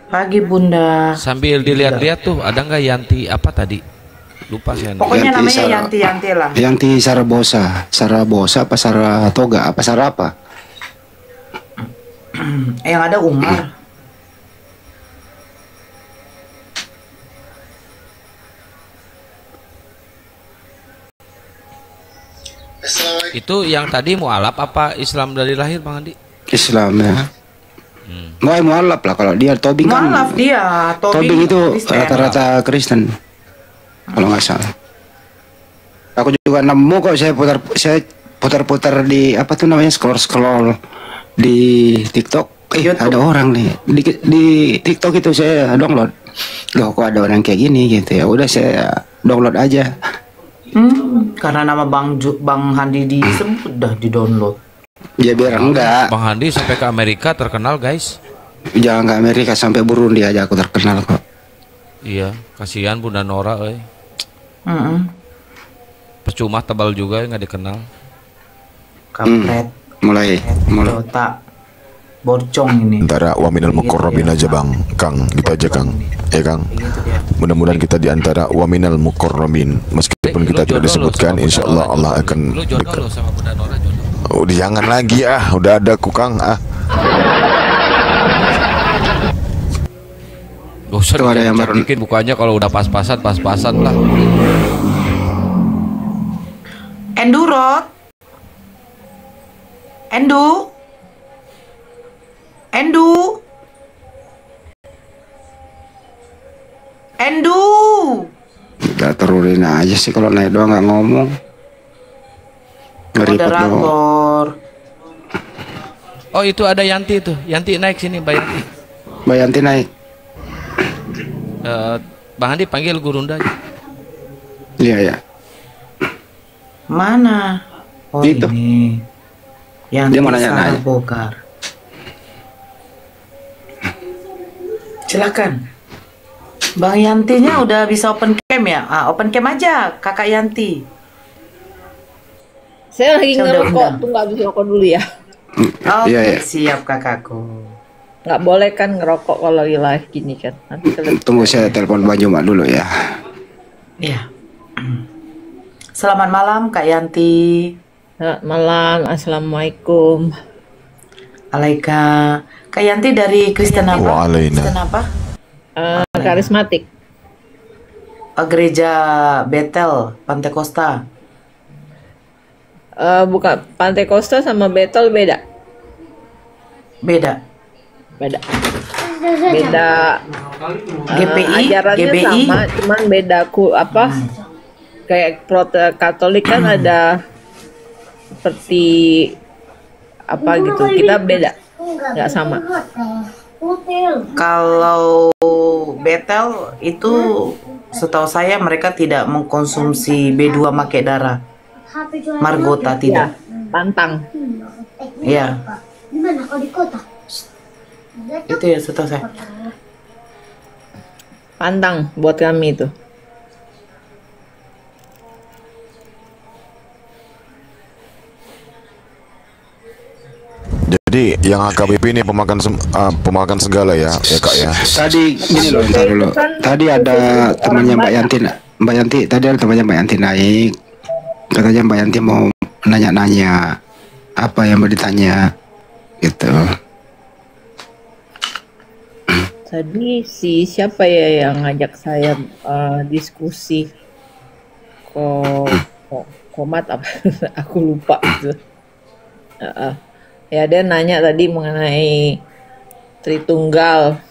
Pagi Bunda. Sambil dilihat-lihat tuh ada nggak Yanti apa tadi? Lupa saya. Pokoknya namanya Yanti lah. Yanti Sarabosa apa Saratoga apa Sarapa? Yang ada Umar. Itu yang tadi mualaf apa Islam dari lahir Bang Andi? Islam ya. Mualaf lah kalau dia. Tobing kan Mualaf dia. Tobing itu Kristen. rata-rata Kristen kalau nggak salah. Aku juga nemu kok, saya putar-putar di apa tuh namanya, scroll di TikTok. Ada orang nih di TikTok itu, saya download. Loh kok ada orang kayak gini gitu ya. Udah saya download aja. Karena nama Bang Handi disebut dah di download. Ya biar enggak. Bang Handi sampai ke Amerika terkenal guys. Jangan ke Amerika, sampai Burundi aja aku terkenal kok. Iya, kasihan Bunda Nora, percuma tebal juga nggak dikenal. Kampret. Mulai. Otak. Borcong ini. Antara waminal mukorrabin aja Bang, Kang, gitu aja Kang, ya Kang. Mudah-mudahan kita di antara waminal mukorrabin, meskipun kita tidak disebutkan, insya Allah Allah akan dekat. Udah jangan lagi udah ada ku Kang Dosen ada yang bikin bukannya kalau udah pas-pasan lah. Endurot. Udah turunin aja sih kalau naik doang nggak ngomong. Moderator. Oh itu ada Yanti tuh. Yanti naik sini, Mbak Yanti. Mbak Yanti naik. Bang Andi panggil Gurunda aja. Iya. Mana? Oh itu. Ini. Yanti Dia mau nanya. Bokar. Silakan. Bang Yantinya udah bisa open cam ya? Open cam aja, Kakak Yanti. Saya lagi ngerokok, tuh nggak bisa rokok dulu ya. Oke, siap kakakku. Nggak boleh kan ngerokok kalau lagi live gini kan. Nanti Tunggu saya telepon Bang Juma dulu ya. Iya. Selamat malam Kak Yanti. Selamat malam, assalamualaikum. Alaika. Kak Yanti dari Kristen apa? Waalaikumsalam. Kristen apa? Karismatik. Gereja Bethel, Pantekosta. Bukan, Pantekosta sama Bethel beda. Beda. Beda. Beda. GPI, Ajarannya GBI. sama, cuman beda kayak Katolik kan ada seperti apa gitu. Kita beda. Nggak sama. Kalau Bethel itu setahu saya mereka tidak mengkonsumsi B2 make darah. Margota tidak. Pantang. Iya. Gimana kalau di kota? Itu ya setahu saya. Pantang buat kami itu. Jadi yang HKBP ini pemakan segala ya Kak ya. Tadi gini loh, ntar dulu. Tadi ada temannya Mbak Yanti, tadi ada temannya Mbak Yanti naik. Katanya Mbak Yanti mau nanya-nanya apa yang mau ditanya gitu. Tadi siapa ya yang ngajak saya diskusi? Komat apa? Aku lupa itu. Ya dia nanya tadi mengenai Tritunggal.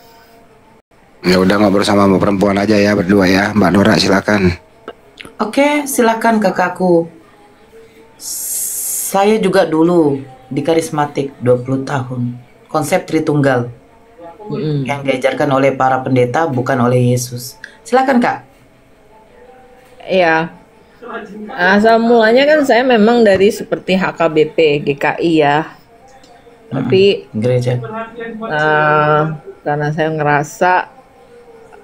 Ya udah ngobrol sama perempuan aja ya berdua ya. Mbak Nora silakan. Oke, silakan kakakku. Saya juga dulu di karismatik 20 tahun. Konsep Tritunggal. Yang diajarkan oleh para pendeta bukan oleh Yesus. Silakan Kak. Iya. Asal mulanya kan saya memang dari seperti HKBP, GKI ya. Tapi gereja. Karena saya ngerasa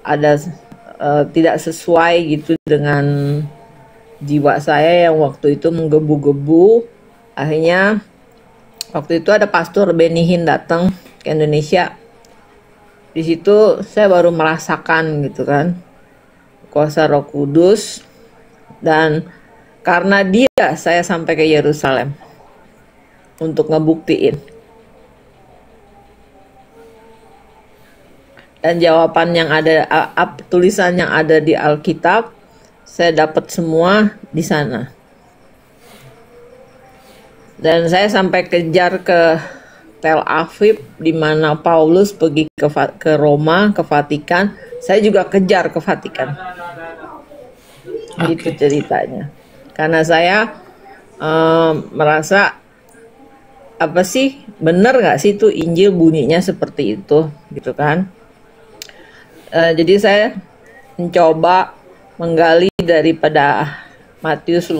ada tidak sesuai gitu dengan jiwa saya yang waktu itu menggebu-gebu. Akhirnya waktu itu ada pastor Benihin datang ke Indonesia. Di situ saya baru merasakan gitu kan kuasa Roh Kudus, dan karena dia saya sampai ke Yerusalem untuk ngebuktiin. Dan jawaban yang ada, tulisan yang ada di Alkitab, saya dapat semua di sana. Dan saya sampai kejar ke Tel Aviv, di mana Paulus pergi ke Roma, ke Vatikan. Saya juga kejar ke Vatikan. Itu ceritanya. Karena saya merasa, apa sih, benar nggak sih itu Injil bunyinya seperti itu, gitu kan? Jadi saya mencoba menggali daripada Matius,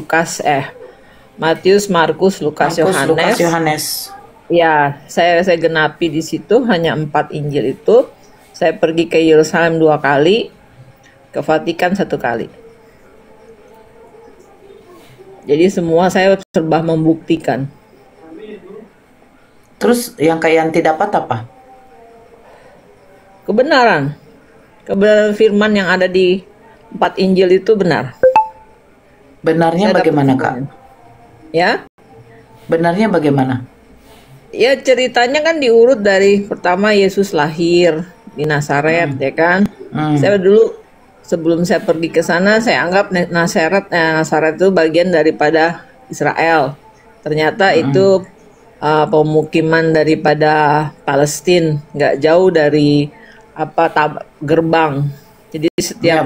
Markus, Lukas, Yohanes. Ya, saya genapi di situ hanya 4 Injil itu. Saya pergi ke Yerusalem 2 kali, ke Vatikan 1 kali. Jadi semua saya serba membuktikan. Terus yang Kak Yanti dapat apa? Kebenaran firman yang ada di 4 Injil itu benar. Benarnya bagaimana Kak? Ya? Benarnya bagaimana? Ya ceritanya kan diurut dari pertama Yesus lahir di Nazaret, ya kan? Saya dulu sebelum saya pergi ke sana saya anggap Nazaret itu bagian daripada Israel. Ternyata itu pemukiman daripada Palestina, nggak jauh dari gerbang. Jadi setiap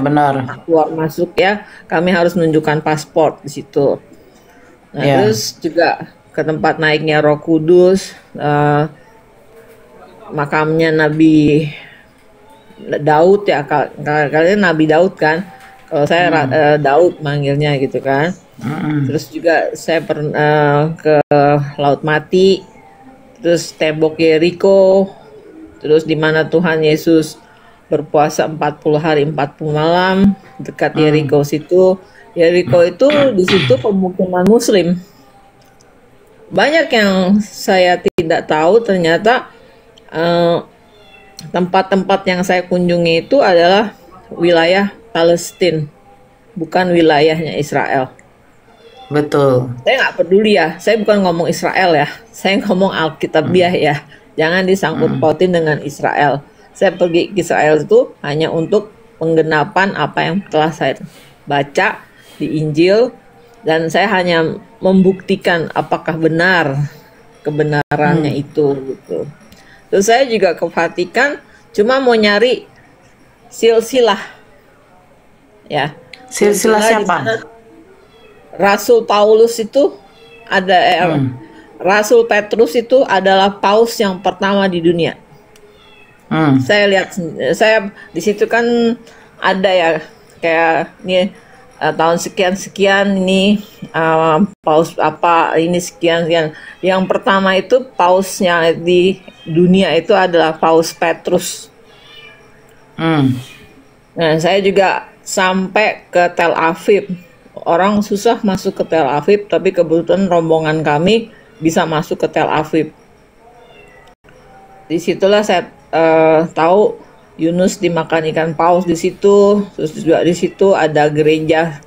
keluar masuk ya kami harus menunjukkan paspor di situ. Nah, terus juga ke tempat naiknya Roh Kudus, makamnya Nabi Daud ya, kalian Nabi Daud kan? Kalau saya Daud manggilnya gitu kan. Terus juga saya pernah ke Laut Mati, terus tembok Yeriko, terus di mana Tuhan Yesus berpuasa 40 hari 40 malam dekat Yeriko situ. Yeriko itu di situ pemukiman Muslim. Banyak yang saya tidak tahu, ternyata tempat-tempat yang saya kunjungi itu adalah wilayah Palestina, bukan wilayahnya Israel. Betul. Saya nggak peduli ya, saya bukan ngomong Israel ya, saya ngomong Alkitabiah ya. Jangan disangkut pautin dengan Israel. Saya pergi ke Israel itu hanya untuk penggenapan apa yang telah saya baca di Injil, dan saya hanya membuktikan apakah benar kebenarannya itu gitu. Terus saya juga ke Vatikan cuma mau nyari silsilah. Ya. Silsilah di siapa? sana Rasul Paulus itu ada Rasul Petrus itu adalah paus yang pertama di dunia. Saya lihat, saya di situ kan ada ya kayak ini tahun sekian ini paus apa ini sekian. Yang pertama itu pausnya di dunia itu adalah Paus Petrus. Nah, saya juga sampai ke Tel Aviv. Orang susah masuk ke Tel Aviv, tapi kebetulan rombongan kami bisa masuk ke Tel Aviv. Disitulah saya tahu Yunus dimakan ikan paus di situ. Terus juga di situ ada gereja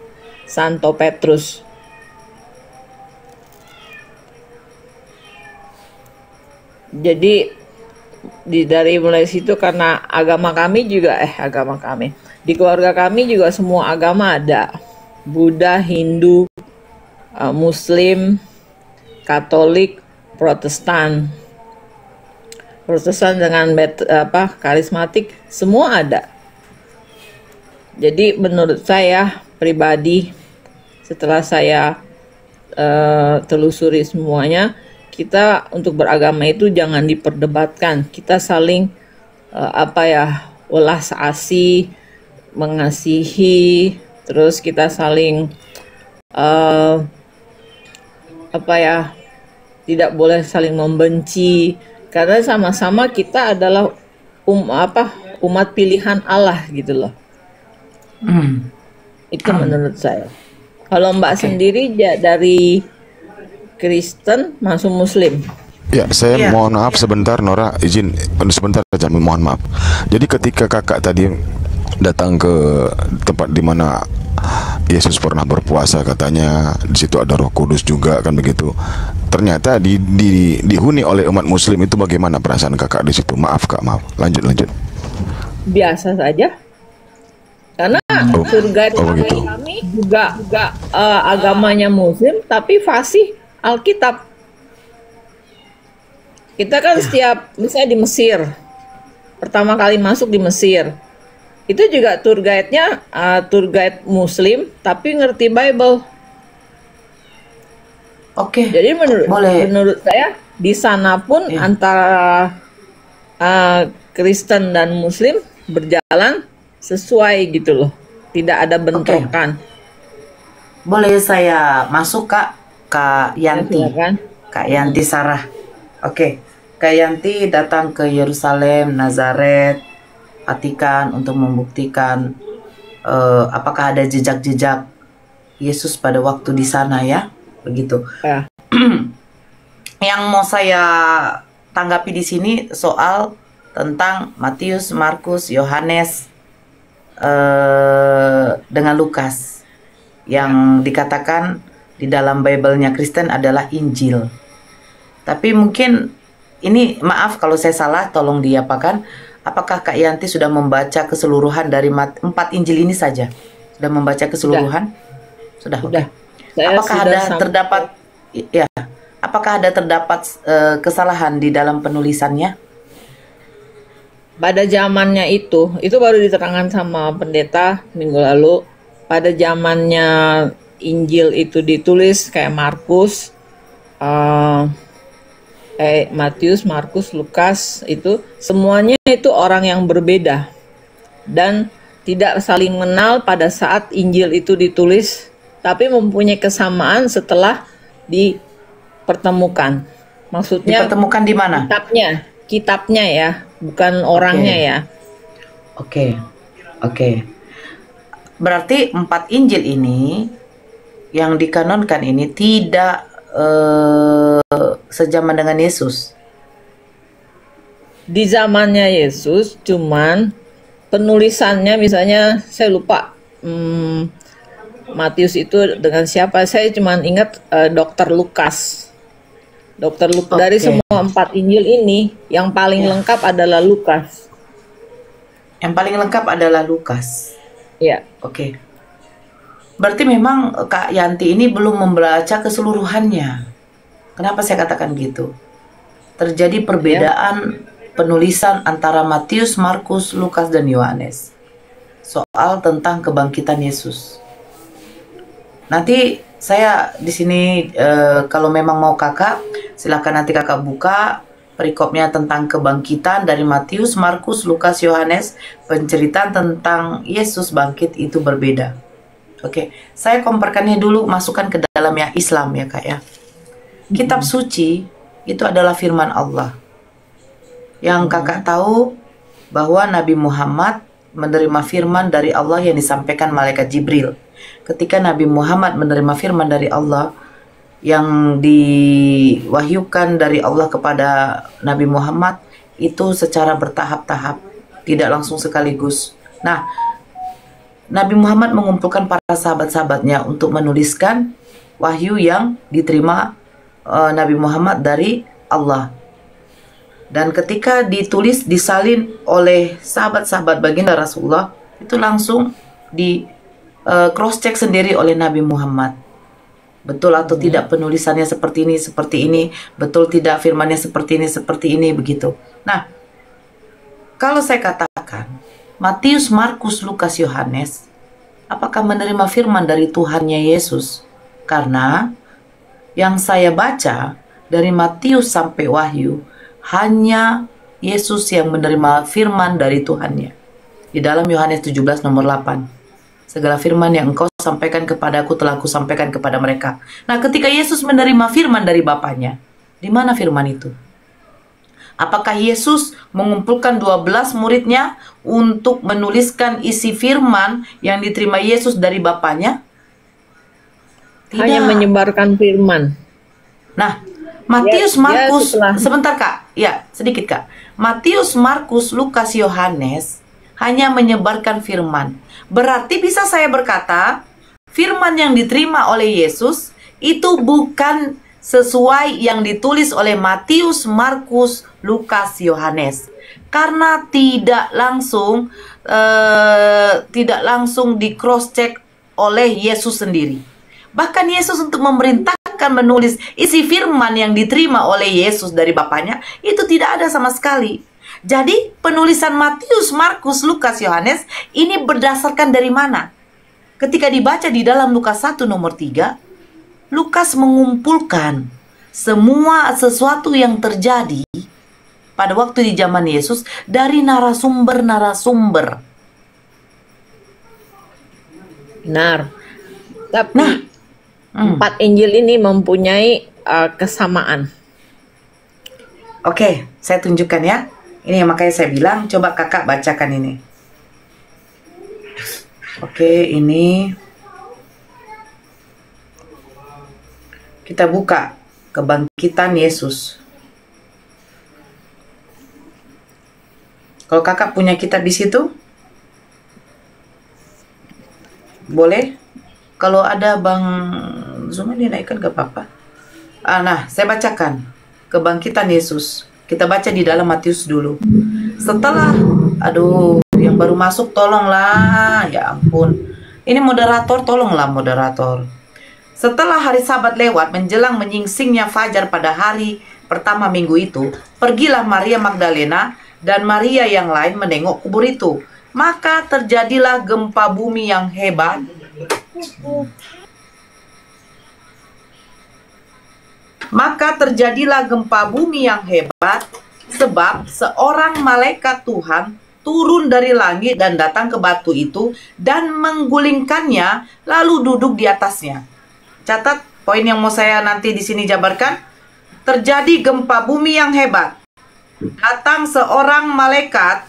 Santo Petrus. Jadi dari mulai situ karena agama kami di keluarga kami juga semua agama ada. Buddha, Hindu, Muslim, Katolik, Protestan dengan karismatik semua ada. Jadi menurut saya pribadi setelah saya telusuri semuanya, kita untuk beragama itu jangan diperdebatkan. Kita saling welas asih, mengasihi. Terus kita saling tidak boleh saling membenci karena sama-sama kita adalah umat pilihan Allah gitu loh. Itu menurut saya. Kalau Mbak sendiri dari Kristen masuk Muslim. Ya, saya mohon maaf sebentar Nora, izin sebentar saja, mohon maaf. Jadi ketika kakak tadi datang ke tempat di mana Yesus pernah berpuasa, katanya di situ ada Roh Kudus juga kan begitu. Ternyata dihuni oleh umat Muslim, itu bagaimana perasaan kakak di situ? Maaf kak, maaf. Lanjut. Biasa saja. Karena surga kami juga agamanya Muslim, tapi fasih Alkitab. Kita kan setiap misalnya di Mesir, pertama kali masuk di Mesir. Itu juga tour guide-nya tour guide Muslim tapi ngerti Bible. Oke. Jadi menurut saya di sana pun antara Kristen dan Muslim berjalan sesuai gitu loh. Tidak ada bentrokan. Boleh saya masuk Kak Yanti? Kak Yanti Sarah. Oke. Kak Yanti datang ke Yerusalem, Nazaret, Vatikan untuk membuktikan apakah ada jejak-jejak Yesus pada waktu di sana ya, begitu. Yang mau saya tanggapi di sini soal tentang Matius, Markus, Yohanes dengan Lukas yang dikatakan di dalam Bible-nya Kristen adalah Injil. Tapi mungkin ini, maaf kalau saya salah, tolong diapakan. Apakah Kak Yanti sudah membaca keseluruhan dari 4 Injil ini saja? Sudah membaca keseluruhan? Sudah. Okay. Apakah ada terdapat kesalahan di dalam penulisannya? Pada zamannya itu baru diterangkan sama pendeta minggu lalu. Pada zamannya Injil itu ditulis kayak Markus, Matius, Markus, Lukas, itu semuanya itu orang yang berbeda dan tidak saling mengenal pada saat Injil itu ditulis, tapi mempunyai kesamaan setelah dipertemukan. Maksudnya dipertemukan di mana? Kitabnya ya, bukan orangnya ya. Oke. Berarti 4 Injil ini yang dikanonkan ini tidak sejaman dengan Yesus. Di zamannya Yesus, cuman penulisannya misalnya saya lupa Matius itu dengan siapa? Saya cuma ingat Dokter Lukas. Dokter Lukas dari semua 4 Injil ini yang paling lengkap adalah Lukas. Yang paling lengkap adalah Lukas. Ya. Oke. Berarti memang Kak Yanti ini belum membaca keseluruhannya. Kenapa saya katakan gitu? Terjadi perbedaan penulisan antara Matius, Markus, Lukas, dan Yohanes soal tentang kebangkitan Yesus. Nanti saya di sini kalau memang mau kakak, silakan nanti kakak buka perikopnya tentang kebangkitan dari Matius, Markus, Lukas, Yohanes. Penceritaan tentang Yesus bangkit itu berbeda. Oke, saya komparkannya dulu, masukkan ke dalam yang Islam ya kak ya. Kitab suci itu adalah firman Allah. Yang kakak tahu bahwa Nabi Muhammad menerima firman dari Allah yang disampaikan malaikat Jibril. Ketika Nabi Muhammad menerima firman dari Allah yang diwahyukan dari Allah kepada Nabi Muhammad itu secara bertahap-tahap, tidak langsung sekaligus. Nah, Nabi Muhammad mengumpulkan para sahabat-sahabatnya untuk menuliskan wahyu yang diterima Nabi Muhammad dari Allah. Dan ketika ditulis, disalin oleh sahabat-sahabat baginda Rasulullah, itu langsung di cross check sendiri oleh Nabi Muhammad. Betul atau tidak penulisannya seperti ini, betul tidak firmannya seperti ini, begitu. Nah, kalau saya katakan Matius, Markus, Lukas, Yohanes, apakah menerima firman dari Tuhannya Yesus? Karena yang saya baca dari Matius sampai Wahyu, hanya Yesus yang menerima firman dari Tuhannya. Di dalam Yohanes 17 nomor 8. Segala firman yang engkau sampaikan kepadaku telah aku sampaikan kepada mereka. Nah, ketika Yesus menerima firman dari Bapaknya, di mana firman itu? Apakah Yesus mengumpulkan 12 muridnya untuk menuliskan isi firman yang diterima Yesus dari Bapaknya? Tidak. Hanya menyebarkan firman. Nah, Matius, Markus, sebentar Kak, ya sedikit Kak. Matius, Markus, Lukas, Yohanes hanya menyebarkan firman. Berarti bisa saya berkata, firman yang diterima oleh Yesus itu bukan sesuai yang ditulis oleh Matius, Markus, Lukas, Yohanes. Karena tidak langsung di cross check oleh Yesus sendiri. Bahkan Yesus untuk memerintahkan menulis isi firman yang diterima oleh Yesus dari Bapaknya itu tidak ada sama sekali. Jadi penulisan Matius, Markus, Lukas, Yohanes ini berdasarkan dari mana? Ketika dibaca di dalam Lukas 1 nomor 3, Lukas mengumpulkan semua sesuatu yang terjadi pada waktu di zaman Yesus dari narasumber-narasumber. Benar. Tapi 4 Injil ini mempunyai kesamaan. Oke, saya tunjukkan ya. Ini yang makanya saya bilang, coba kakak bacakan ini. Oke, ini kita buka kebangkitan Yesus. Kalau kakak punya kitab di situ, boleh. Kalau ada Bang Zuma dinaikkan gak apa-apa. Nah, saya bacakan kebangkitan Yesus. Kita baca di dalam Matius dulu. Setelah, yang baru masuk tolonglah, ya ampun. Ini moderator, tolonglah moderator. Setelah hari Sabat lewat, menjelang menyingsingnya fajar pada hari pertama minggu itu, pergilah Maria Magdalena dan Maria yang lain menengok kubur itu. Maka terjadilah gempa bumi yang hebat. Maka terjadilah gempa bumi yang hebat, sebab seorang malaikat Tuhan turun dari langit dan datang ke batu itu dan menggulingkannya, lalu duduk di atasnya. Catat poin yang mau saya nanti di sini jabarkan. Terjadi gempa bumi yang hebat. Datang seorang malaikat.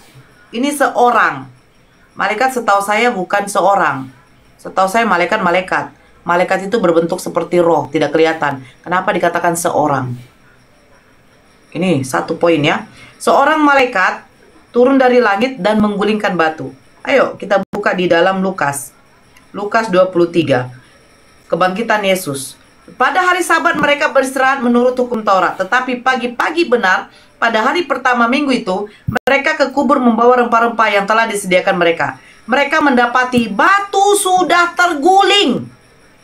Ini seorang. Malaikat setahu saya bukan seorang. Setahu saya malaikat. Malaikat itu berbentuk seperti roh, tidak kelihatan. Kenapa dikatakan seorang? Ini satu poin ya. Seorang malaikat turun dari langit dan menggulingkan batu. Ayo kita buka di dalam Lukas. Lukas 23. Kebangkitan Yesus. Pada hari Sabat mereka beristirahat menurut hukum Taurat, tetapi pagi-pagi benar pada hari pertama minggu itu mereka ke kubur membawa rempah-rempah yang telah disediakan mereka. Mereka mendapati batu sudah terguling.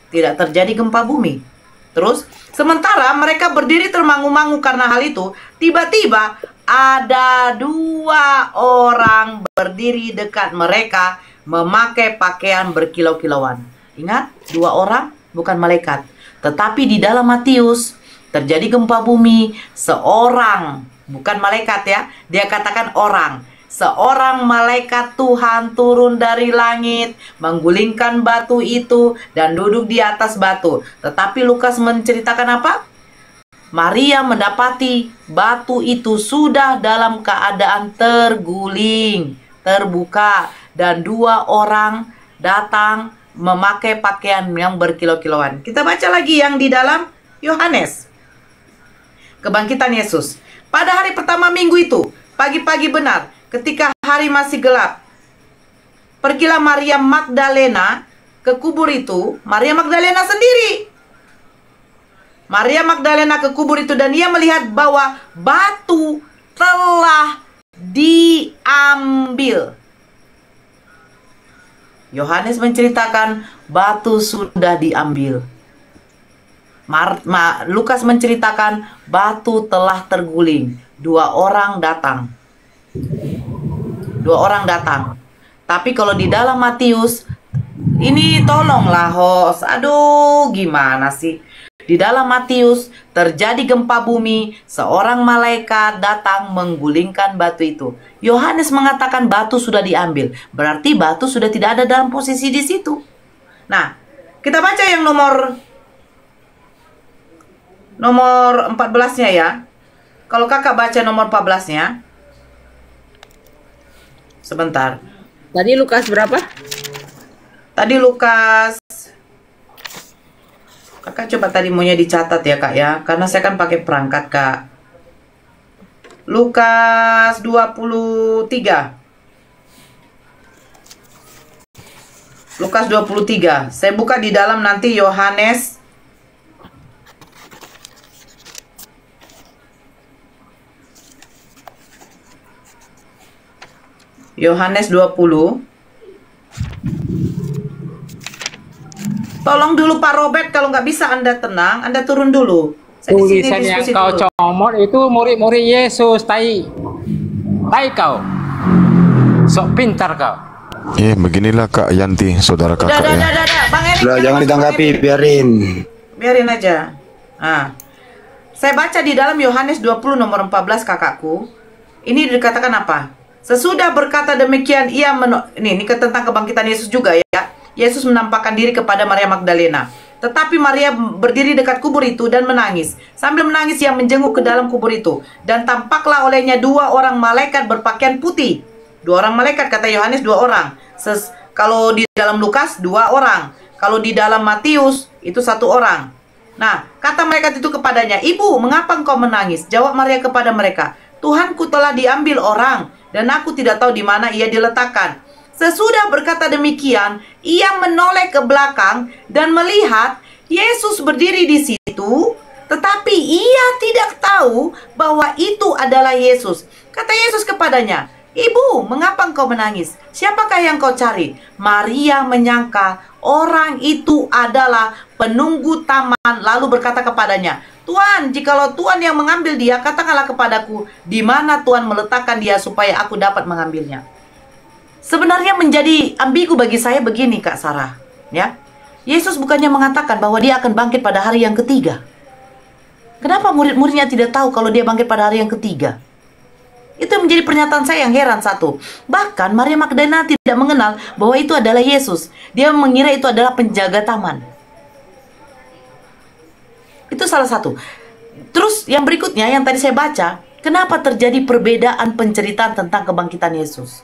Tidak terjadi gempa bumi. Terus, sementara mereka berdiri termangu-mangu karena hal itu, tiba-tiba ada 2 orang berdiri dekat mereka memakai pakaian berkilau-kilauan. Ingat, 2 orang bukan malaikat. Tetapi di dalam Matius terjadi gempa bumi, seorang, bukan malaikat ya, dia katakan orang. Seorang malaikat Tuhan turun dari langit, menggulingkan batu itu dan duduk di atas batu. Tetapi Lukas menceritakan apa? Maria mendapati batu itu sudah dalam keadaan terguling, terbuka, dan 2 orang datang memakai pakaian yang berkilau-kilauan. Kita baca lagi yang di dalam Yohanes. Kebangkitan Yesus. Pada hari pertama minggu itu, pagi-pagi benar, ketika hari masih gelap, pergilah Maria Magdalena ke kubur itu. Maria Magdalena sendiri. Maria Magdalena ke kubur itu dan ia melihat bahwa batu telah diambil. Yohanes menceritakan batu sudah diambil. Lukas menceritakan batu telah terguling. 2 orang datang. 2 orang datang. Tapi kalau di dalam Matius, ini tolonglah host. Aduh, gimana sih? Di dalam Matius terjadi gempa bumi, seorang malaikat datang menggulingkan batu itu. Yohanes mengatakan batu sudah diambil, berarti batu sudah tidak ada dalam posisi di situ. Nah, kita baca yang nomor 14-nya ya. Kalau kakak baca nomor 14-nya. Sebentar. Tadi Lukas berapa? Tadi Lukas, kakak coba tadi maunya dicatat ya kak ya, karena saya kan pakai perangkat kak. Lukas 23. Lukas 23. Saya buka di dalam nanti Yohanes. Yohanes 20. Tolong dulu Pak Robert, kalau nggak bisa Anda tenang, Anda turun dulu. Tulisan yang kau comot itu murid-murid Yesus, tai kau. Sok pintar kau. Beginilah Kak Yanti, saudara kakak ya. Bang Erik, Udah, jangan ditanggapi, biarin. Biarin aja. Nah, saya baca di dalam Yohanes 20 nomor 14 kakakku. Ini dikatakan apa? Sesudah berkata demikian, ini tentang kebangkitan Yesus juga ya. Yesus menampakkan diri kepada Maria Magdalena. Tetapi Maria berdiri dekat kubur itu dan menangis. Sambil menangis ia menjenguk ke dalam kubur itu. Dan tampaklah olehnya 2 orang malaikat berpakaian putih. 2 orang malaikat, kata Yohanes 2 orang. Kalau di dalam Lukas 2 orang. Kalau di dalam Matius itu 1 orang. Nah, kata malaikat itu kepadanya, "Ibu, mengapa engkau menangis?" Jawab Maria kepada mereka, "Tuhanku telah diambil orang, dan aku tidak tahu di mana ia diletakkan." Sesudah berkata demikian, ia menoleh ke belakang dan melihat Yesus berdiri di situ, tetapi ia tidak tahu bahwa itu adalah Yesus. Kata Yesus kepadanya, "Ibu, mengapa engkau menangis? Siapakah yang kau cari?" Maria menyangka orang itu adalah penunggu taman, lalu berkata kepadanya, "Tuhan, jikalau Tuhan yang mengambil dia, katakanlah kepadaku di mana Tuhan meletakkan dia supaya aku dapat mengambilnya." Sebenarnya menjadi ambigu bagi saya begini Kak Sarah, ya. Yesus bukannya mengatakan bahwa dia akan bangkit pada hari yang ketiga. Kenapa murid-muridnya tidak tahu kalau dia bangkit pada hari yang ketiga? Itu menjadi pernyataan saya yang heran satu. Bahkan Maria Magdalena tidak mengenal bahwa itu adalah Yesus. Dia mengira itu adalah penjaga taman. Itu salah satu. Terus yang berikutnya yang tadi saya baca, kenapa terjadi perbedaan penceritaan tentang kebangkitan Yesus?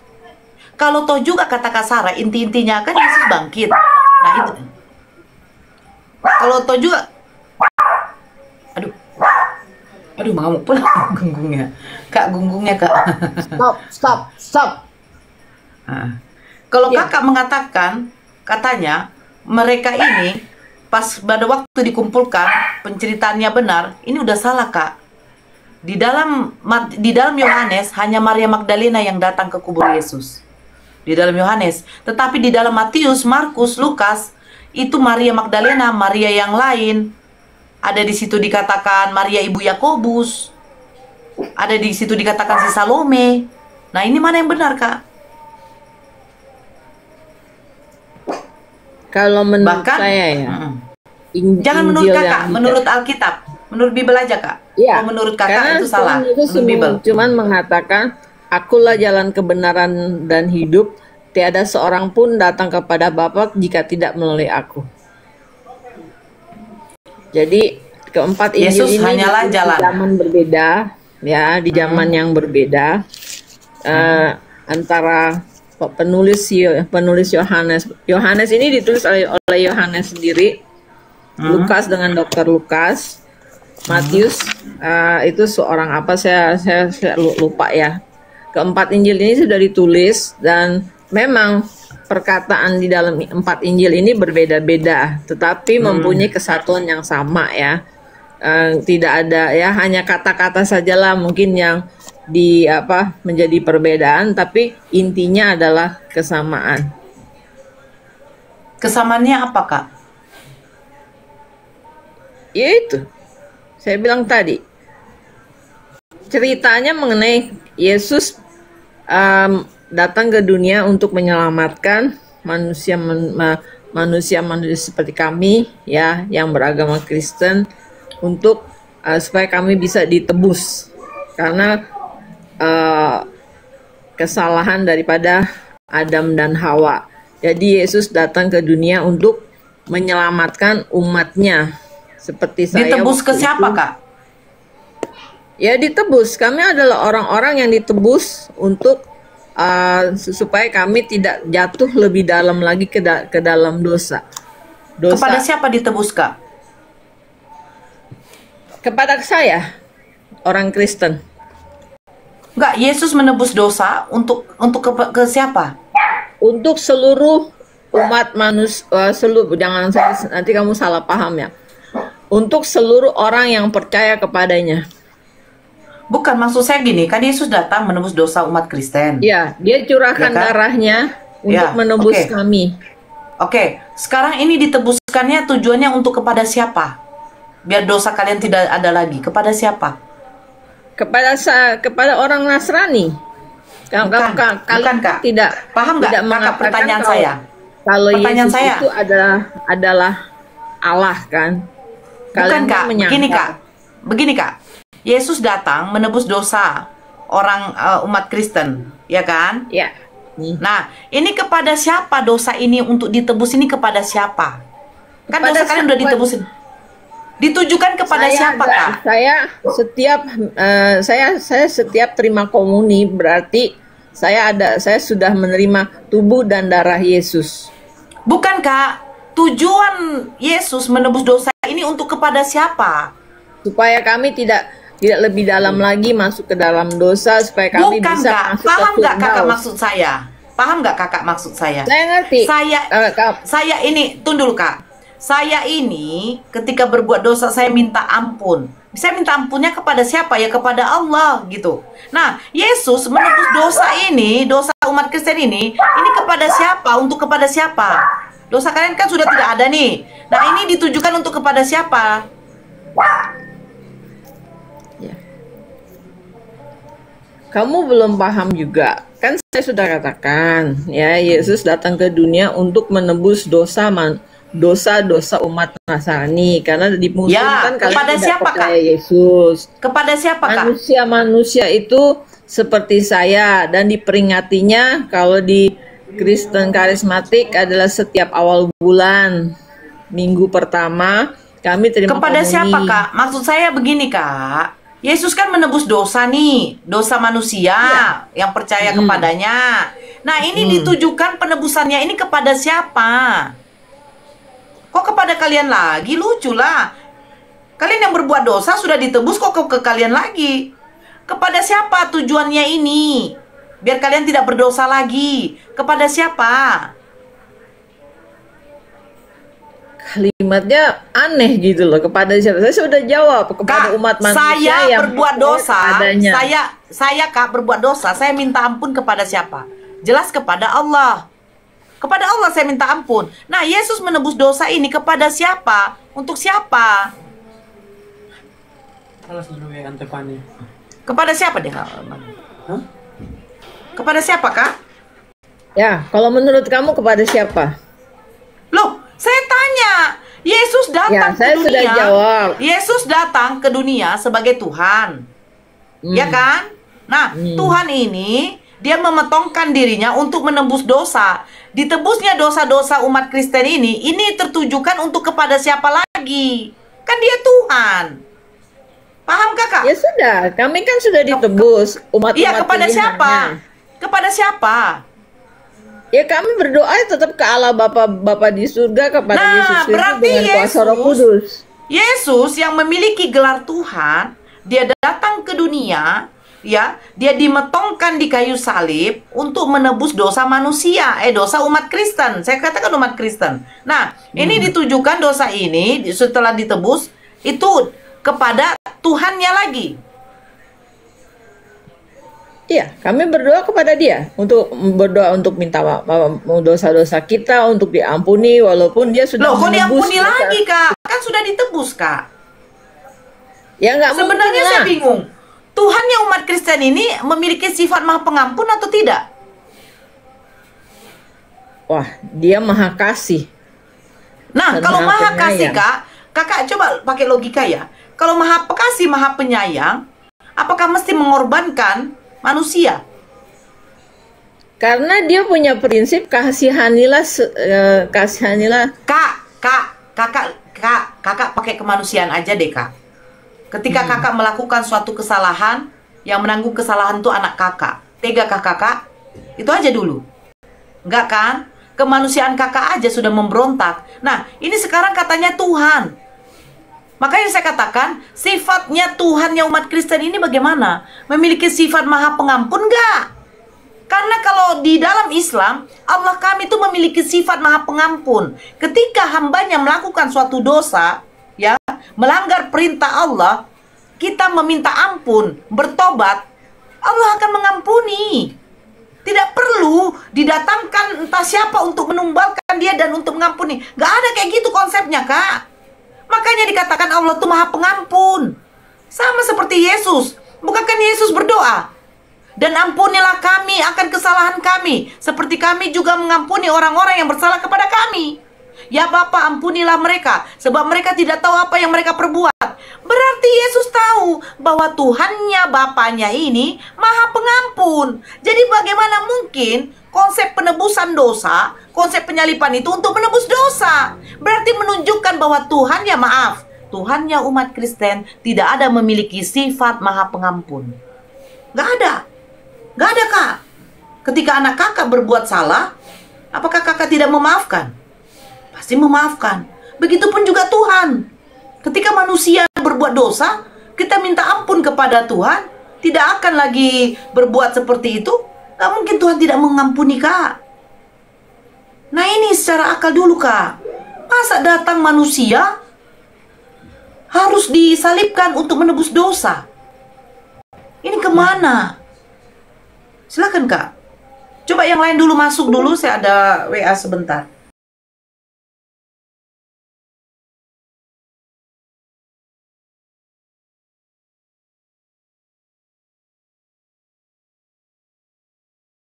Kalau toh juga kata Kak Sarah, inti-intinya kan Yesus bangkit. Nah itu. Kalau toh juga, aduh mengamuk pula gunggungnya. Kak, gunggungnya Kak. Stop. Nah, kalau kakak mengatakan katanya mereka ini pas pada waktu dikumpulkan penceritaannya benar, ini udah salah Kak. Di dalam Yohanes hanya Maria Magdalena yang datang ke kubur Yesus. Di dalam Yohanes, tetapi di dalam Matius, Markus, Lukas itu Maria Magdalena, Maria yang lain. Ada di situ dikatakan Maria ibu Yakobus. Ada di situ dikatakan si Salome. Nah, ini mana yang benar, Kak? Kalau menurut saya ya, jangan menurut Kakak, menurut Alkitab, menurut Bible aja Kak. Iya. Kalau menurut Kakak Karena itu salah. Tuhan Yesus Menurut Bible. cuman mengatakan, akulah jalan kebenaran dan hidup, tiada seorang pun datang kepada Bapa jika tidak melalui aku. Jadi keempat Injil Yesus ini hanyalah di jalan. zaman berbeda, ya di zaman yang berbeda antara penulis Yohanes. Yohanes ini ditulis oleh Yohanes sendiri, Lukas dengan Dokter Lukas, Matius itu seorang apa saya lupa ya. Keempat Injil ini sudah ditulis dan memang perkataan di dalam empat Injil ini berbeda-beda, tetapi mempunyai kesatuan yang sama ya. Tidak ada ya, hanya kata-kata sajalah mungkin yang menjadi perbedaan, tapi intinya adalah kesamaan. Kesamaannya apa Kak? Yaitu saya bilang tadi, ceritanya mengenai Yesus datang ke dunia untuk menyelamatkan manusia seperti kami ya, yang beragama Kristen, untuk supaya kami bisa ditebus karena kesalahan daripada Adam dan Hawa. Jadi Yesus datang ke dunia untuk menyelamatkan umatnya. Seperti saya. Ditebus ke siapa Kak? Ya ditebus. Kami adalah orang-orang yang ditebus untuk supaya kami tidak jatuh lebih dalam lagi ke dalam dosa. Kepada siapa ditebus Kak? Kepada saya, orang Kristen. Enggak, Yesus menebus dosa untuk ke siapa? Untuk seluruh umat manusia, jangan nanti kamu salah paham ya. Untuk seluruh orang yang percaya kepadanya. Bukan, maksud saya gini, kan Yesus datang menebus dosa umat Kristen. Ya, dia curahkan Ya kan? darahnya untuk menebus kami. Oke, sekarang ini ditebuskannya tujuannya untuk kepada siapa? Biar dosa kalian tidak ada lagi. Kepada siapa? Kepada orang Nasrani. Bukan Kak. Tidak paham nggak Kakak pertanyaan saya? Kalau pertanyaan Yesus saya itu adalah Allah kan? Bukan Kak, begini Kak. Yesus datang menebus dosa orang umat Kristen, ya kan? Ya. Nah, ini kepada siapa dosa ini untuk ditebus ini kepada siapa? Kan Kepada dosa kalian udah ditebusin. Ditujukan kepada siapa Kak? Saya setiap terima komuni berarti saya sudah menerima tubuh dan darah Yesus. Bukan Kak. Tujuan Yesus menebus dosa ini untuk kepada siapa? Supaya kami tidak lebih dalam lagi masuk ke dalam dosa, supaya kami Bukan, bisa Kak. masuk Paham ke nggak Kakak Firdaus. maksud saya? Paham nggak Kakak maksud saya? Saya ngerti. Saya ini, tunggu dulu Kak. Saya ini ketika berbuat dosa saya minta ampun. Saya minta ampunnya kepada siapa? Ya kepada Allah gitu. Nah, Yesus menebus dosa ini, dosa umat Kristen ini kepada siapa? Untuk kepada siapa? Dosa kalian kan sudah tidak ada nih. Nah, ini ditujukan untuk kepada siapa? Kamu belum paham juga. Kan saya sudah katakan, ya Yesus datang ke dunia untuk menebus dosa umat Nasrani karena dimusuhkan kepada kalian tidak siapa, percaya Kak? Yesus. Kepada siapa Kak? Manusia itu seperti saya dan diperingatinya kalau di Kristen karismatik adalah setiap awal bulan minggu pertama kami terima Kepada komuni. siapa Kak? Maksud saya begini Kak. Yesus kan menebus dosa nih, dosa manusia yang percaya kepadanya. Nah, ini ditujukan penebusannya ini kepada siapa? Kok kepada kalian lagi? Lucu lah. Kalian yang berbuat dosa sudah ditebus, kok ke kalian lagi? Kepada siapa tujuannya ini? Biar kalian tidak berdosa lagi. Kepada siapa? kalimatnya aneh gitu loh. Kepada siapa? Saya sudah jawab, kepada umat manusia Saya yang berbuat dosa, adanya. saya Kak berbuat dosa, saya minta ampun kepada siapa? Jelas kepada Allah. Kepada Allah saya minta ampun. Nah, Yesus menebus dosa ini kepada siapa? Untuk siapa? Kepada siapa dia? Kepada siapa, Kak? Ya, kalau menurut kamu kepada siapa? Loh, saya tanya. Yesus datang Ya, saya ke dunia. sudah jawab. Yesus datang ke dunia sebagai Tuhan. Ya kan? Nah, Tuhan ini dia memetongkan dirinya untuk menembus dosa. Ditebusnya dosa-dosa umat Kristen ini tertujukan untuk kepada siapa lagi? Kan dia Tuhan. Paham Kakak? Ya sudah, kami kan sudah ditebus umat-umat. Iya, kepada pilihannya. siapa? Kepada siapa? Ya kami berdoa tetap ke Allah Bapa di surga kepada Yesus Kristus berarti dengan kuasa Roh Yesus, Kudus. Yesus yang memiliki gelar Tuhan, dia datang ke dunia, ya, dia dimetongkan di kayu salib untuk menebus dosa manusia, dosa umat Kristen. Saya katakan umat Kristen. Nah, ini ditujukan dosa ini setelah ditebus itu kepada Tuhannya lagi. Iya, kami berdoa kepada Dia untuk berdoa untuk minta dosa-dosa kita untuk diampuni walaupun Dia sudah Loh, kok menebus diampuni lagi, Kak? Kan sudah ditebus, Kak. Ya nggak mungkin Sebenarnya lah. saya bingung. Tuhan yang umat Kristen ini memiliki sifat Maha Pengampun atau tidak? Wah, Dia Maha Kasih. Nah, Dan kalau Maha Penyayang. Kasih, Kak, Kakak coba pakai logika ya. Kalau Maha Kasih, Maha Penyayang, apakah mesti mengorbankan manusia? Karena Dia punya prinsip kasihanilah. Kakak pakai kemanusiaan aja deh, Kak. Ketika kakak melakukan suatu kesalahan, yang menanggung kesalahan itu anak kakak. Tegakah kakak? Itu aja dulu. Enggak kan? Kemanusiaan kakak aja sudah memberontak. Nah, ini sekarang katanya Tuhan. Makanya saya katakan, sifatnya Tuhan yang umat Kristen ini bagaimana? Memiliki sifat Maha Pengampun enggak? Karena kalau di dalam Islam, Allah kami itu memiliki sifat Maha Pengampun. Ketika hambanya melakukan suatu dosa, ya, melanggar perintah Allah, kita meminta ampun, bertobat, Allah akan mengampuni. Tidak perlu didatangkan entah siapa untuk menumbalkan dia dan untuk mengampuni. Gak ada kayak gitu konsepnya, Kak. Makanya dikatakan Allah itu Maha Pengampun. Sama seperti Yesus. Bukankah Yesus berdoa? Dan ampunilah kami akan kesalahan kami, seperti kami juga mengampuni orang-orang yang bersalah kepada kami. Ya Bapa, ampunilah mereka, sebab mereka tidak tahu apa yang mereka perbuat. Berarti Yesus tahu bahwa Tuhannya, Bapanya ini Maha Pengampun. Jadi bagaimana mungkin konsep penebusan dosa, konsep penyalipan itu untuk menebus dosa? Berarti menunjukkan bahwa Tuhannya, maaf, Tuhannya umat Kristen tidak ada memiliki sifat Maha Pengampun. Gak ada. Gak ada, Kak. Ketika anak kakak berbuat salah, apakah kakak tidak memaafkan? Pasti memaafkan. Begitupun juga Tuhan. Ketika manusia berbuat dosa, kita minta ampun kepada Tuhan, tidak akan lagi berbuat seperti itu. Gak mungkin Tuhan tidak mengampuni, Kak. Nah, ini secara akal dulu, Kak. Masa datang manusia harus disalibkan untuk menebus dosa? Ini kemana? Silakan, Kak. Coba yang lain dulu masuk dulu, saya ada WA sebentar.